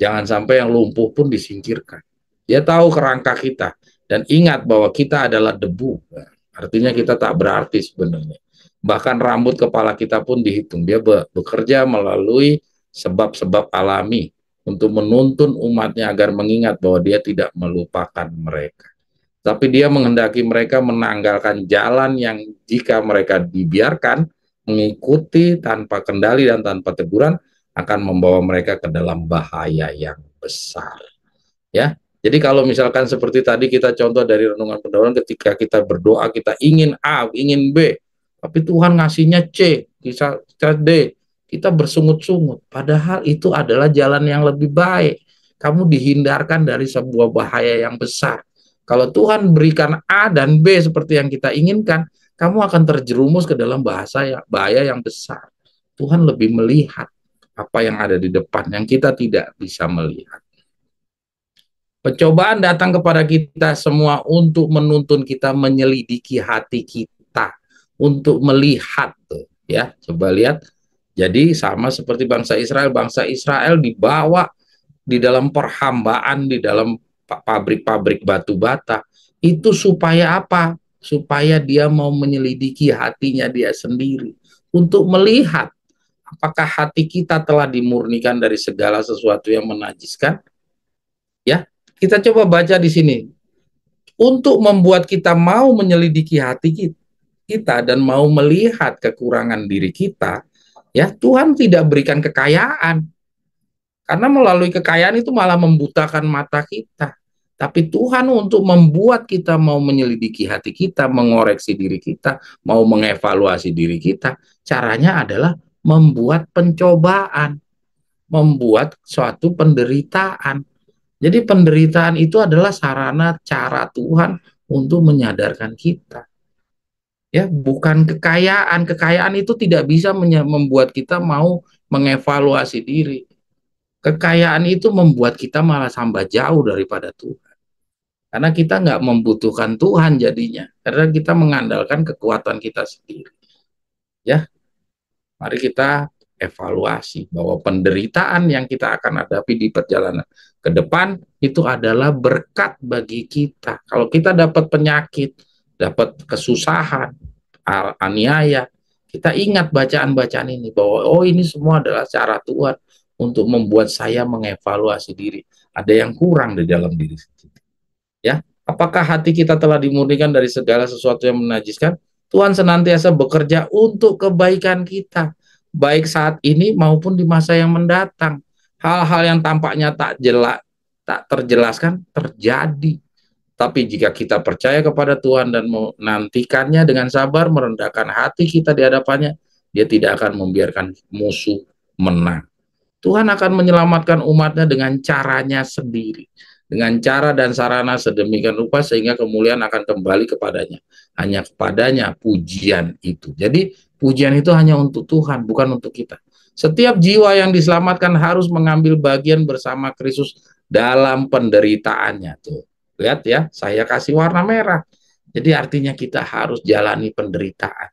Speaker 2: Jangan sampai yang lumpuh pun disingkirkan. Dia tahu kerangka kita dan ingat bahwa kita adalah debu. Nah, artinya kita tak berarti sebenarnya. Bahkan rambut kepala kita pun dihitung. Dia bekerja melalui sebab-sebab alami untuk menuntun umatnya agar mengingat bahwa dia tidak melupakan mereka. Tapi dia menghendaki mereka menanggalkan jalan yang jika mereka dibiarkan mengikuti tanpa kendali dan tanpa teguran akan membawa mereka ke dalam bahaya yang besar. Ya, jadi kalau misalkan seperti tadi kita contoh dari renungan pendahuluan, ketika kita berdoa kita ingin A, ingin B, tapi Tuhan ngasihnya C, bisa D, kita bersungut-sungut. Padahal itu adalah jalan yang lebih baik. Kamu dihindarkan dari sebuah bahaya yang besar. Kalau Tuhan berikan A dan B seperti yang kita inginkan, kamu akan terjerumus ke dalam bahaya yang besar. Tuhan lebih melihat apa yang ada di depan yang kita tidak bisa melihat. Pencobaan datang kepada kita semua untuk menuntun kita menyelidiki hati kita, untuk melihat tuh, ya. Coba lihat. Jadi sama seperti bangsa Israel dibawa di dalam perhambaan, di dalam pabrik-pabrik batu bata. Itu supaya apa? Supaya dia mau menyelidiki hatinya dia sendiri untuk melihat apakah hati kita telah dimurnikan dari segala sesuatu yang menajiskan. Ya, kita coba baca di sini. Untuk membuat kita mau menyelidiki hati kita dan mau melihat kekurangan diri kita, ya Tuhan tidak berikan kekayaan. Karena melalui kekayaan itu malah membutakan mata kita. Tapi Tuhan untuk membuat kita mau menyelidiki hati kita, mengoreksi diri kita, mau mengevaluasi diri kita, caranya adalah membuat pencobaan, membuat suatu penderitaan. Jadi penderitaan itu adalah sarana cara Tuhan untuk menyadarkan kita. Ya, bukan kekayaan. Kekayaan itu tidak bisa membuat kita mau mengevaluasi diri. Kekayaan itu membuat kita malah tambah jauh daripada Tuhan. Karena kita nggak membutuhkan Tuhan jadinya. Karena kita mengandalkan kekuatan kita sendiri. Ya, mari kita evaluasi bahwa penderitaan yang kita akan hadapi di perjalanan ke depan itu adalah berkat bagi kita. Kalau kita dapat penyakit, dapat kesusahan, aniaya, kita ingat bacaan-bacaan ini bahwa oh ini semua adalah cara Tuhan untuk membuat saya mengevaluasi diri. Ada yang kurang di dalam diri kita. Ya, apakah hati kita telah dimurnikan dari segala sesuatu yang menajiskan? Tuhan senantiasa bekerja untuk kebaikan kita, baik saat ini maupun di masa yang mendatang. Hal-hal yang tampaknya tak terjelaskan terjadi. Tapi jika kita percaya kepada Tuhan dan menantikannya dengan sabar, merendahkan hati kita di hadapannya, dia tidak akan membiarkan musuh menang. Tuhan akan menyelamatkan umatnya dengan caranya sendiri. Dengan cara dan sarana sedemikian rupa sehingga kemuliaan akan kembali kepadanya. Hanya kepadanya pujian itu. Jadi pujian itu hanya untuk Tuhan, bukan untuk kita. Setiap jiwa yang diselamatkan harus mengambil bagian bersama Kristus dalam penderitaannya. Tuh, lihat ya, saya kasih warna merah. Jadi artinya kita harus jalani penderitaan.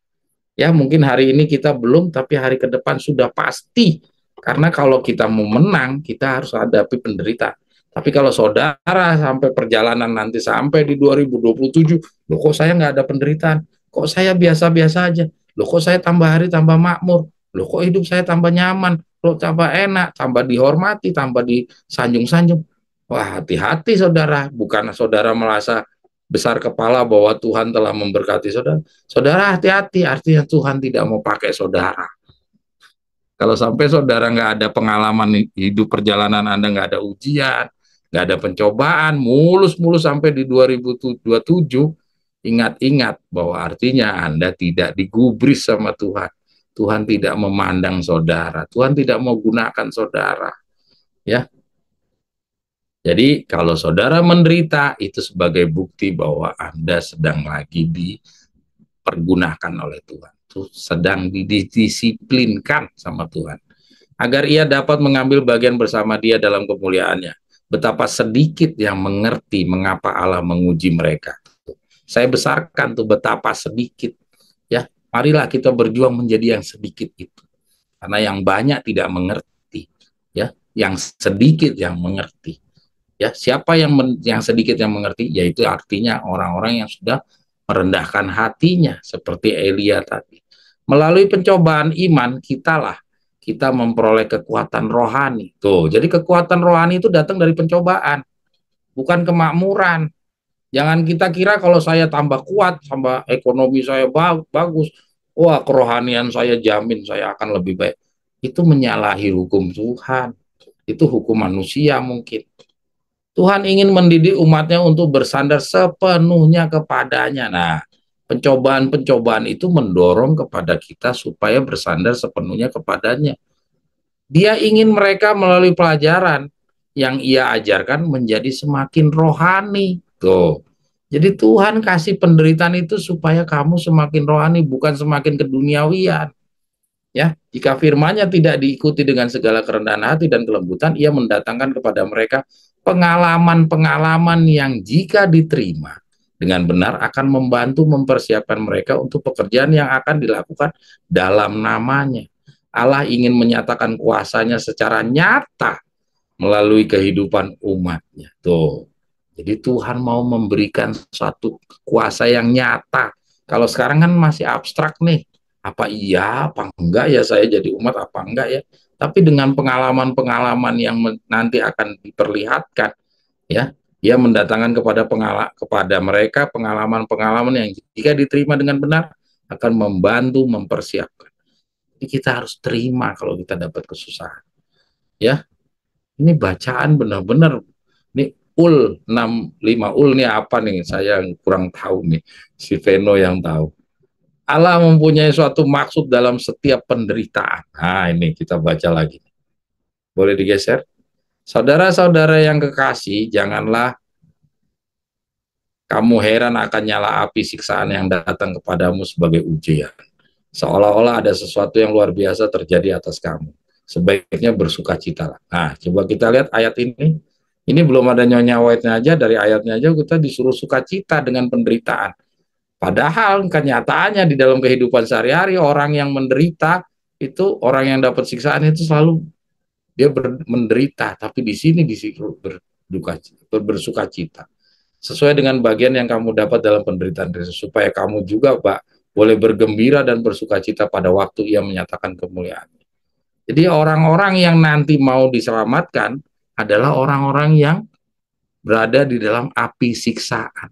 Speaker 2: Ya mungkin hari ini kita belum, tapi hari ke depan sudah pasti. Karena kalau kita mau menang, kita harus hadapi penderitaan. Tapi kalau saudara sampai perjalanan nanti sampai di 2027, loh kok saya nggak ada penderitaan? Kok saya biasa-biasa aja? Loh kok saya tambah hari tambah makmur? Loh kok hidup saya tambah nyaman? Loh tambah enak, tambah dihormati, tambah disanjung-sanjung. Wah hati-hati saudara, bukan saudara merasa besar kepala bahwa Tuhan telah memberkati saudara. Saudara hati-hati, artinya Tuhan tidak mau pakai saudara. Kalau sampai saudara nggak ada pengalaman hidup perjalanan Anda, nggak ada ujian, nggak ada pencobaan, mulus-mulus sampai di 2027, ingat-ingat bahwa artinya Anda tidak digubris sama Tuhan. Tuhan tidak memandang saudara, Tuhan tidak mau gunakan saudara. Ya. Jadi kalau saudara menderita, itu sebagai bukti bahwa Anda sedang lagi dipergunakan oleh Tuhan. Sedang didisiplinkan sama Tuhan. Agar ia dapat mengambil bagian bersama dia dalam kemuliaannya. Betapa sedikit yang mengerti mengapa Allah menguji mereka. Saya besarkan tuh betapa sedikit. Ya, marilah kita berjuang menjadi yang sedikit itu. Karena yang banyak tidak mengerti. Ya, yang sedikit yang mengerti. Ya, siapa yang sedikit yang mengerti? Yaitu artinya orang-orang yang sudah merendahkan hatinya seperti Elia tadi. Melalui pencobaan iman kita memperoleh kekuatan rohani. Tuh, jadi kekuatan rohani itu datang dari pencobaan, bukan kemakmuran. Jangan kita kira kalau saya tambah kuat, tambah ekonomi saya bagus, wah kerohanian saya jamin saya akan lebih baik. Itu menyalahi hukum Tuhan. Itu hukum manusia mungkin. Tuhan ingin mendidik umatnya untuk bersandar sepenuhnya kepadanya. Nah, pencobaan-pencobaan itu mendorong kepada kita supaya bersandar sepenuhnya kepadanya. Dia ingin mereka melalui pelajaran yang ia ajarkan menjadi semakin rohani. Tuh. Jadi Tuhan kasih penderitaan itu supaya kamu semakin rohani, bukan semakin keduniawian. Ya, jika firman-Nya tidak diikuti dengan segala kerendahan hati dan kelembutan, ia mendatangkan kepada mereka pengalaman-pengalaman yang jika diterima dengan benar akan membantu mempersiapkan mereka untuk pekerjaan yang akan dilakukan dalam namanya. Allah ingin menyatakan kuasanya secara nyata melalui kehidupan umatnya. Tuh. Jadi Tuhan mau memberikan suatu kuasa yang nyata. Kalau sekarang kan masih abstrak nih. Apa iya, apa enggak ya saya jadi umat, apa enggak ya. Tapi dengan pengalaman-pengalaman yang nanti akan diperlihatkan, ya, ia mendatangkan kepada mereka pengalaman-pengalaman yang jika diterima dengan benar akan membantu mempersiapkan. Jadi kita harus terima kalau kita dapat kesusahan. Ya, ini bacaan benar-benar ini ul 65 ul ini apa nih? Saya kurang tahu nih. Si Veno yang tahu. Allah mempunyai suatu maksud dalam setiap penderitaan. Nah, ini kita baca lagi. Boleh digeser? Saudara-saudara yang kekasih, janganlah kamu heran akan nyala api siksaan yang datang kepadamu sebagai ujian. Seolah-olah ada sesuatu yang luar biasa terjadi atas kamu. Sebaiknya bersukacitalah. Nah, coba kita lihat ayat ini. Ini belum ada Nyonya White-nya aja, dari ayatnya aja kita disuruh sukacita dengan penderitaan. Padahal kenyataannya di dalam kehidupan sehari-hari orang yang menderita itu, orang yang dapat siksaan itu selalu dia menderita, tapi di sini disuruh bersukacita. Sesuai dengan bagian yang kamu dapat dalam penderitaan Kristus, supaya kamu juga, Pak, boleh bergembira dan bersukacita pada waktu ia menyatakan kemuliaan. Jadi orang-orang yang nanti mau diselamatkan adalah orang-orang yang berada di dalam api siksaan.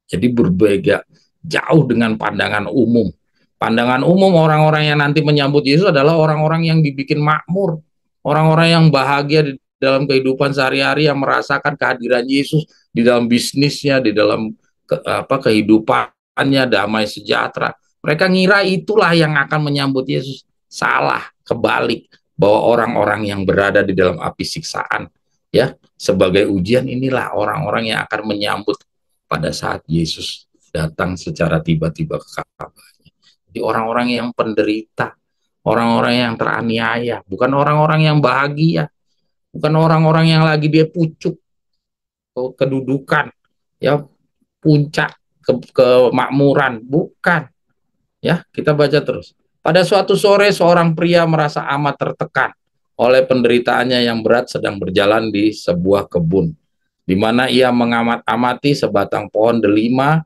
Speaker 2: Jadi berbeda jauh dengan pandangan umum. Pandangan umum orang-orang yang nanti menyambut Yesus adalah orang-orang yang dibikin makmur, orang-orang yang bahagia di dalam kehidupan sehari-hari, yang merasakan kehadiran Yesus di dalam bisnisnya, di dalam kehidupannya, damai sejahtera. Mereka ngira itulah yang akan menyambut Yesus. Salah, kebalik, bahwa orang-orang yang berada di dalam api siksaan, ya, sebagai ujian, inilah orang-orang yang akan menyambut pada saat Yesus datang secara tiba-tiba ke kamarnya. Jadi orang-orang yang penderita, orang-orang yang teraniaya, bukan orang-orang yang bahagia, bukan orang-orang yang lagi dia pucuk kedudukan, ya, puncak kemakmuran, bukan. Ya, kita baca terus. Pada suatu sore seorang pria merasa amat tertekan oleh penderitaannya yang berat sedang berjalan di sebuah kebun, di mana ia mengamat-amati sebatang pohon delima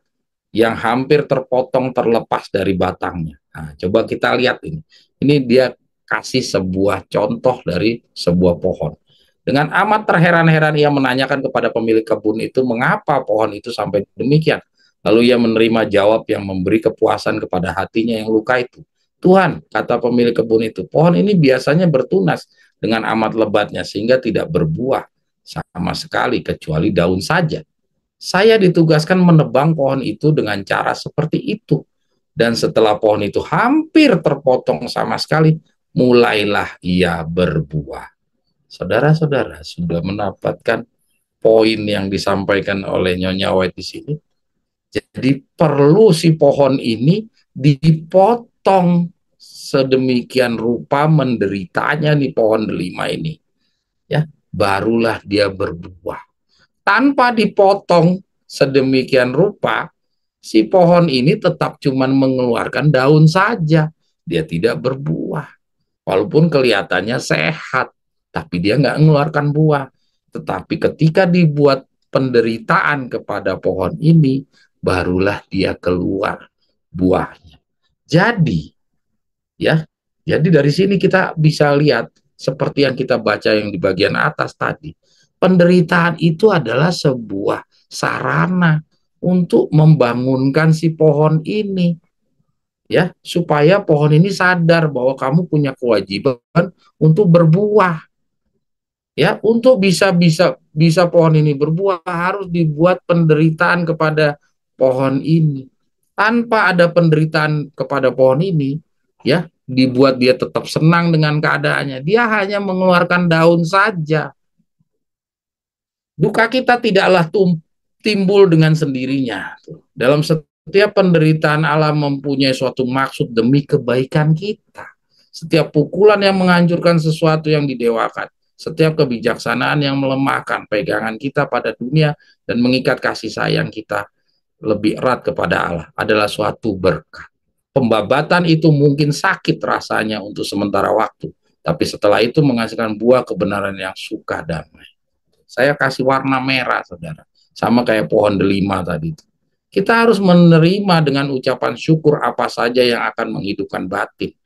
Speaker 2: yang hampir terpotong terlepas dari batangnya. Nah, coba kita lihat ini. Ini dia kasih sebuah contoh dari sebuah pohon. Dengan amat terheran-heran ia menanyakan kepada pemilik kebun itu mengapa pohon itu sampai demikian. Lalu ia menerima jawab yang memberi kepuasan kepada hatinya yang luka itu. Tuhan, kata pemilik kebun itu, pohon ini biasanya bertunas dengan amat lebatnya sehingga tidak berbuah sama sekali kecuali daun saja. Saya ditugaskan menebang pohon itu dengan cara seperti itu. Dan setelah pohon itu hampir terpotong sama sekali, mulailah ia berbuah. Saudara-saudara sudah mendapatkan poin yang disampaikan oleh Nyonya White di sini. Jadi perlu si pohon ini dipotong sedemikian rupa menderitanya nih pohon delima ini. Ya, barulah dia berbuah. Tanpa dipotong sedemikian rupa, si pohon ini tetap cuma mengeluarkan daun saja. Dia tidak berbuah. Walaupun kelihatannya sehat, tapi dia nggak mengeluarkan buah. Tetapi ketika dibuat penderitaan kepada pohon ini, barulah dia keluar buahnya. Jadi, ya, jadi dari sini kita bisa lihat seperti yang kita baca yang di bagian atas tadi. Penderitaan itu adalah sebuah sarana untuk membangunkan si pohon ini, ya, supaya pohon ini sadar bahwa kamu punya kewajiban untuk berbuah. Ya, untuk bisa pohon ini berbuah harus dibuat penderitaan kepada pohon ini. Tanpa ada penderitaan kepada pohon ini, ya, dibuat dia tetap senang dengan keadaannya, dia hanya mengeluarkan daun saja. Duka kita tidaklah timbul dengan sendirinya. Dalam setiap penderitaan Allah mempunyai suatu maksud demi kebaikan kita. Setiap pukulan yang menghancurkan sesuatu yang didewakan, Setiap kebijaksanaan yang melemahkan pegangan kita pada dunia dan mengikat kasih sayang kita lebih erat kepada Allah adalah suatu berkat. Pembabatan itu mungkin sakit rasanya untuk sementara waktu, tapi setelah itu menghasilkan buah kebenaran yang suka damai. Saya kasih warna merah, saudara. Sama kayak pohon delima tadi. Kita harus menerima dengan ucapan syukur apa saja yang akan menghidupkan batin,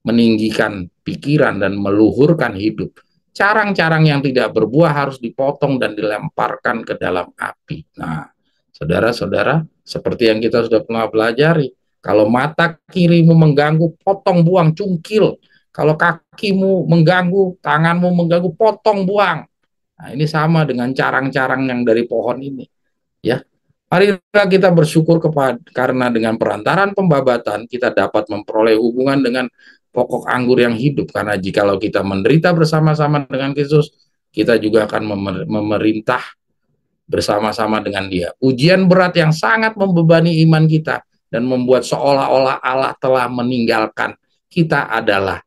Speaker 2: meninggikan pikiran, dan meluhurkan hidup. Carang-carang yang tidak berbuah harus dipotong dan dilemparkan ke dalam api. Nah, saudara-saudara, seperti yang kita sudah pernah pelajari, kalau mata kirimu mengganggu, potong buang, cungkil. Kalau kakimu mengganggu, tanganmu mengganggu, potong buang. Nah, ini sama dengan carang-carang yang dari pohon ini. Ya, marilah kita bersyukur karena dengan perantaran pembabatan kita dapat memperoleh hubungan dengan pokok anggur yang hidup. Karena jikalau kita menderita bersama-sama dengan Kristus, kita juga akan memerintah bersama-sama dengan Dia. Ujian berat yang sangat membebani iman kita dan membuat seolah-olah Allah telah meninggalkan kita adalah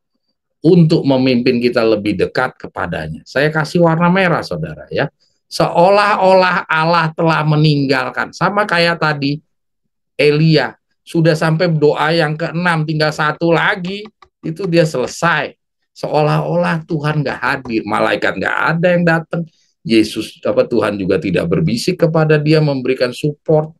Speaker 2: untuk memimpin kita lebih dekat kepadanya. Saya kasih warna merah, saudara, ya. Seolah-olah Allah telah meninggalkan. Sama kayak tadi, Elia. Sudah sampai doa yang ke-6, tinggal satu lagi, itu dia selesai. Seolah-olah Tuhan nggak hadir, malaikat nggak ada yang datang. Yesus, Tuhan juga tidak berbisik kepada dia, memberikan support.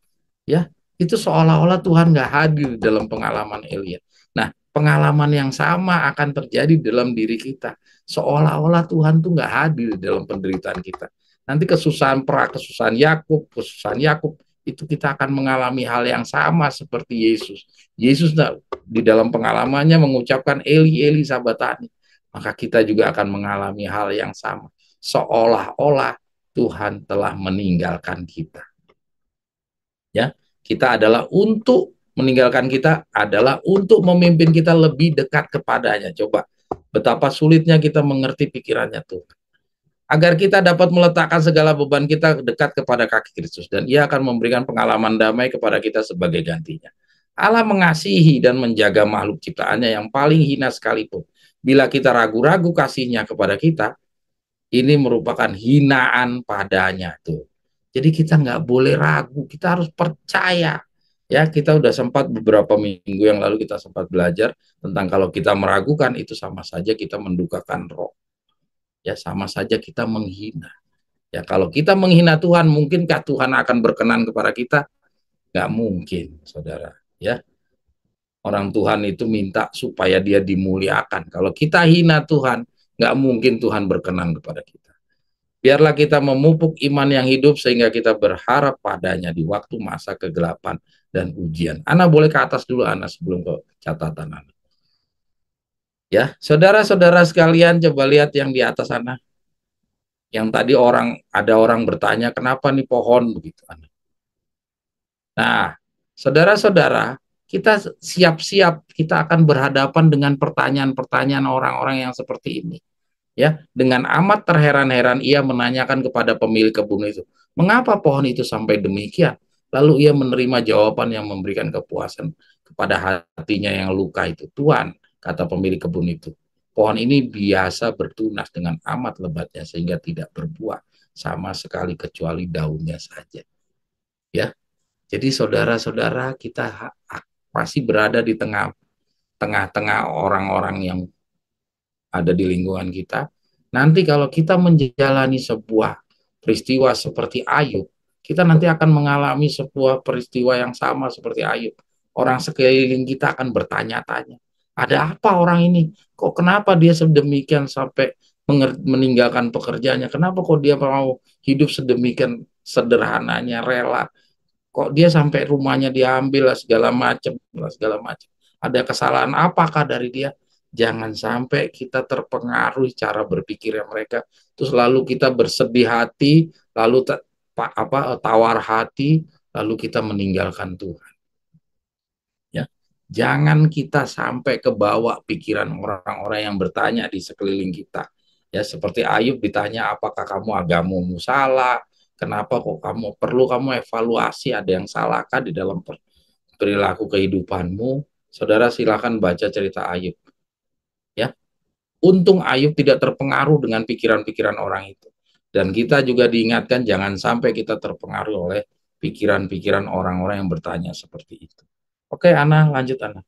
Speaker 2: Ya, itu seolah-olah Tuhan nggak hadir dalam pengalaman Elia. Nah, pengalaman yang sama akan terjadi dalam diri kita. Seolah-olah Tuhan tuh nggak hadir dalam penderitaan kita. Nanti kesusahan Yakub, itu kita akan mengalami hal yang sama seperti Yesus. Yesus di dalam pengalamannya mengucapkan Eli, Eli sabatani. Maka kita juga akan mengalami hal yang sama. Seolah-olah Tuhan telah meninggalkan kita. Ya, kita adalah untuk meninggalkan kita adalah untuk memimpin kita lebih dekat kepadanya. Coba betapa sulitnya kita mengerti pikirannya Tuhan. Agar kita dapat meletakkan segala beban kita dekat kepada kaki Kristus dan Ia akan memberikan pengalaman damai kepada kita sebagai gantinya. Allah mengasihi dan menjaga makhluk ciptaannya yang paling hina sekalipun. Bila kita ragu-ragu kasihnya kepada kita, ini merupakan hinaan padanya tuh. Jadi kita nggak boleh ragu, kita harus percaya. Ya, kita udah sempat beberapa minggu yang lalu kita sempat belajar tentang kalau kita meragukan itu sama saja kita mendukakan roh. Ya, sama saja kita menghina. Ya, kalau kita menghina Tuhan, mungkinkah Tuhan akan berkenan kepada kita? Nggak mungkin, saudara. Ya, orang Tuhan itu minta supaya dia dimuliakan. Kalau kita hina Tuhan, nggak mungkin Tuhan berkenan kepada kita. Biarlah kita memupuk iman yang hidup sehingga kita berharap padanya di waktu masa kegelapan dan ujian. Ana boleh ke atas dulu, Ana, sebelum ke catatan Ana. Ya, saudara-saudara sekalian, coba lihat yang di atas sana. Yang tadi ada orang bertanya, kenapa nih pohon begitu? Nah, saudara-saudara, kita siap-siap, kita akan berhadapan dengan pertanyaan-pertanyaan orang-orang yang seperti ini. Ya, dengan amat terheran-heran ia menanyakan kepada pemilik kebun itu, mengapa pohon itu sampai demikian? Lalu ia menerima jawaban yang memberikan kepuasan kepada hatinya yang luka itu. Tuhan, kata pemilik kebun itu, pohon ini biasa bertunas dengan amat lebatnya sehingga tidak berbuah sama sekali kecuali daunnya saja. Ya, jadi saudara-saudara, kita masih berada di tengah-tengah orang-orang yang ada di lingkungan kita. Nanti kalau kita menjalani sebuah peristiwa seperti Ayub, kita nanti akan mengalami sebuah peristiwa yang sama seperti Ayub. Orang sekeliling kita akan bertanya-tanya, ada apa orang ini? Kok kenapa dia sedemikian sampai meninggalkan pekerjaannya? Kenapa kok dia mau hidup sedemikian sederhananya, rela? Kok dia sampai rumahnya diambil lah segala macam. Ada kesalahan apakah dari dia? Jangan sampai kita terpengaruhi cara berpikirnya mereka, terus lalu kita bersedih hati, lalu tawar hati, lalu kita meninggalkan Tuhan. Ya, jangan kita sampai kebawa pikiran orang-orang yang bertanya di sekeliling kita. Ya, seperti Ayub ditanya, apakah kamu agamamu salah? Kenapa kok kamu evaluasi, ada yang salahkah di dalam perilaku kehidupanmu? Saudara silakan baca cerita Ayub. Ya, Untung Ayub tidak terpengaruh dengan pikiran-pikiran orang itu. Dan kita juga diingatkan jangan sampai kita terpengaruh oleh pikiran-pikiran orang-orang yang bertanya seperti itu. Oke, Ana, lanjut Ana.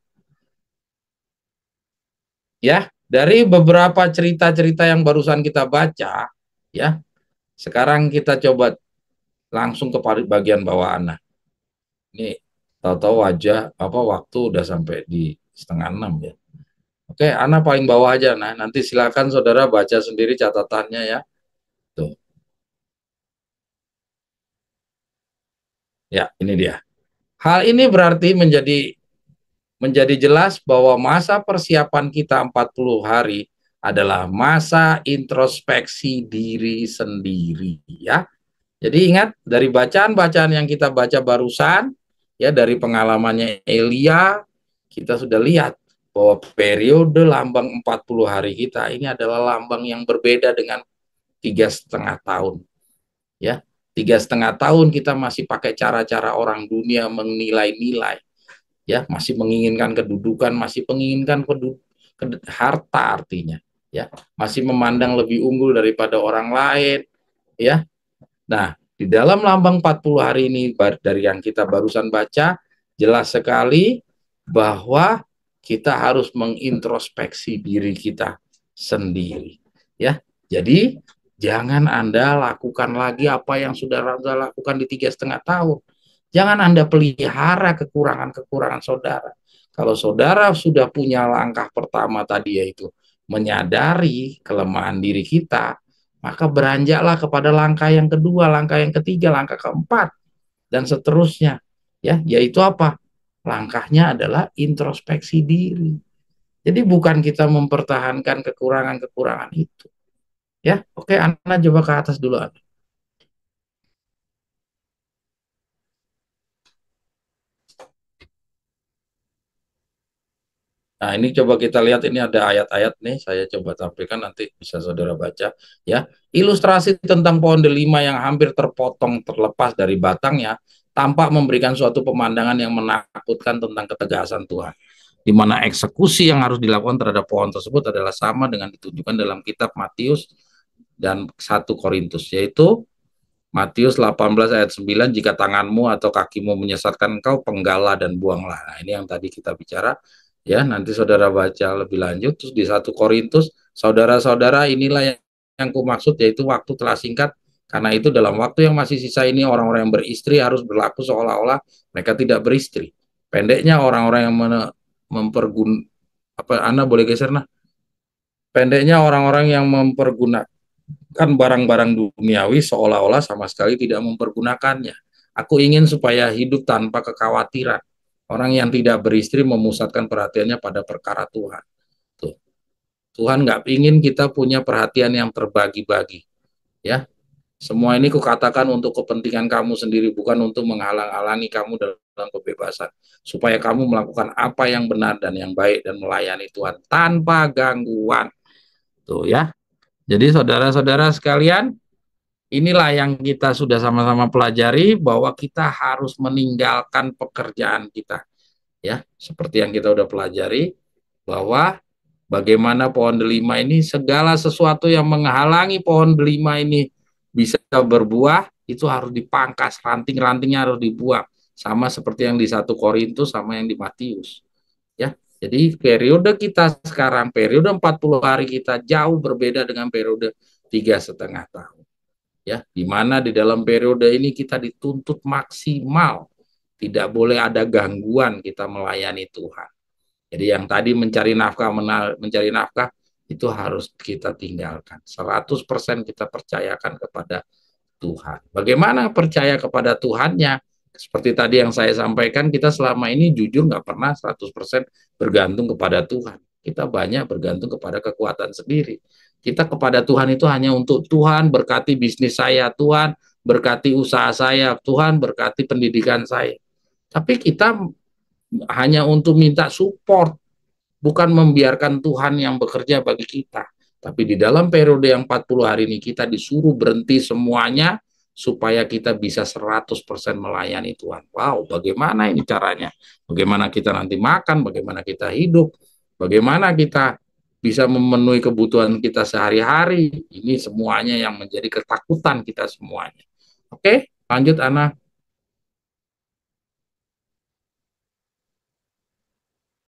Speaker 2: Ya, dari beberapa cerita-cerita yang barusan kita baca, ya, sekarang kita coba langsung ke bagian bawah Ana. Ini tahu-tahu aja waktu udah sampai di 5:30 ya. Oke, Ana paling bawah aja. Nah, nanti silakan saudara baca sendiri catatannya ya. Tuh. Ya, ini dia. Hal ini berarti menjadi jelas bahwa masa persiapan kita 40 hari adalah masa introspeksi diri sendiri ya. Jadi ingat dari bacaan-bacaan yang kita baca barusan ya, dari pengalamannya Elia kita sudah lihat bahwa periode lambang 40 hari kita ini adalah lambang yang berbeda dengan 3,5 tahun ya. 3,5 tahun kita masih pakai cara-cara orang dunia menilai-nilai ya, masih menginginkan kedudukan, masih menginginkan harta artinya ya, masih memandang lebih unggul daripada orang lain ya. Nah, di dalam lambang 40 hari ini dari yang kita barusan baca jelas sekali bahwa kita harus mengintrospeksi diri kita sendiri ya. Jadi jangan Anda lakukan lagi apa yang sudah Anda lakukan di 3,5 tahun. Jangan Anda pelihara kekurangan-kekurangan saudara. Kalau saudara sudah punya langkah pertama tadi, yaitu menyadari kelemahan diri kita, maka beranjaklah kepada langkah yang kedua, langkah yang ketiga, langkah keempat, dan seterusnya. Ya, yaitu apa? Langkahnya adalah introspeksi diri. Jadi bukan kita mempertahankan kekurangan-kekurangan itu. Ya, oke, Anda coba ke atas dulu. Nah, ini coba kita lihat, ini ada ayat-ayat nih, saya coba tampilkan, nanti bisa saudara baca ya. Ilustrasi tentang pohon delima yang hampir terpotong terlepas dari batangnya tampak memberikan suatu pemandangan yang menakutkan tentang ketegasan Tuhan, di mana eksekusi yang harus dilakukan terhadap pohon tersebut adalah sama dengan ditunjukkan dalam kitab Matius dan 1 Korintus, yaitu Matius 18 ayat 9, jika tanganmu atau kakimu menyesatkan engkau, penggalah dan buanglah. Nah, ini yang tadi kita bicara ya, nanti saudara baca lebih lanjut. Terus di 1 Korintus, saudara-saudara, inilah yang ku maksud, yaitu waktu telah singkat. Karena itu dalam waktu yang masih sisa ini orang-orang yang beristri harus berlaku seolah-olah mereka tidak beristri. Pendeknya orang-orang yang Anda boleh geser nah. Pendeknya orang-orang yang mempergunakan barang-barang duniawi seolah-olah sama sekali tidak mempergunakannya. Aku ingin supaya hidup tanpa kekhawatiran. Orang yang tidak beristri memusatkan perhatiannya pada perkara Tuhan. Tuh. Tuhan nggak ingin kita punya perhatian yang terbagi-bagi. Ya, semua ini kukatakan untuk kepentingan kamu sendiri, bukan untuk menghalang-halangi kamu dalam kebebasan, supaya kamu melakukan apa yang benar dan yang baik dan melayani Tuhan tanpa gangguan. Tuh ya. Jadi saudara-saudara sekalian, inilah yang kita sudah sama-sama pelajari, bahwa kita harus meninggalkan pekerjaan kita. Ya, seperti yang kita udah pelajari, bahwa bagaimana pohon delima ini, segala sesuatu yang menghalangi pohon delima ini bisa berbuah, itu harus dipangkas, ranting-rantingnya harus dibuang. Sama seperti yang di 1 Korintus, sama yang di Matius. Ya, jadi periode kita sekarang, periode 40 hari kita jauh berbeda dengan periode 3,5 tahun. Ya, di mana di dalam periode ini kita dituntut maksimal, tidak boleh ada gangguan kita melayani Tuhan. Jadi yang tadi mencari nafkah itu harus kita tinggalkan. 100% kita percayakan kepada Tuhan. Bagaimana percaya kepada Tuhannya? Seperti tadi yang saya sampaikan, kita selama ini jujur nggak pernah 100% bergantung kepada Tuhan. Kita banyak bergantung kepada kekuatan sendiri. Kita kepada Tuhan itu hanya untuk Tuhan berkati bisnis saya, Tuhan berkati usaha saya, Tuhan berkati pendidikan saya. Tapi kita hanya untuk minta support, bukan membiarkan Tuhan yang bekerja bagi kita. Tapi di dalam periode yang 40 hari ini kita disuruh berhenti semuanya supaya kita bisa 100% melayani Tuhan. Wow, bagaimana ini caranya? Bagaimana kita nanti makan, bagaimana kita hidup, bagaimana kita bisa memenuhi kebutuhan kita sehari-hari. Ini semuanya yang menjadi ketakutan kita semuanya. Oke, lanjut Ana.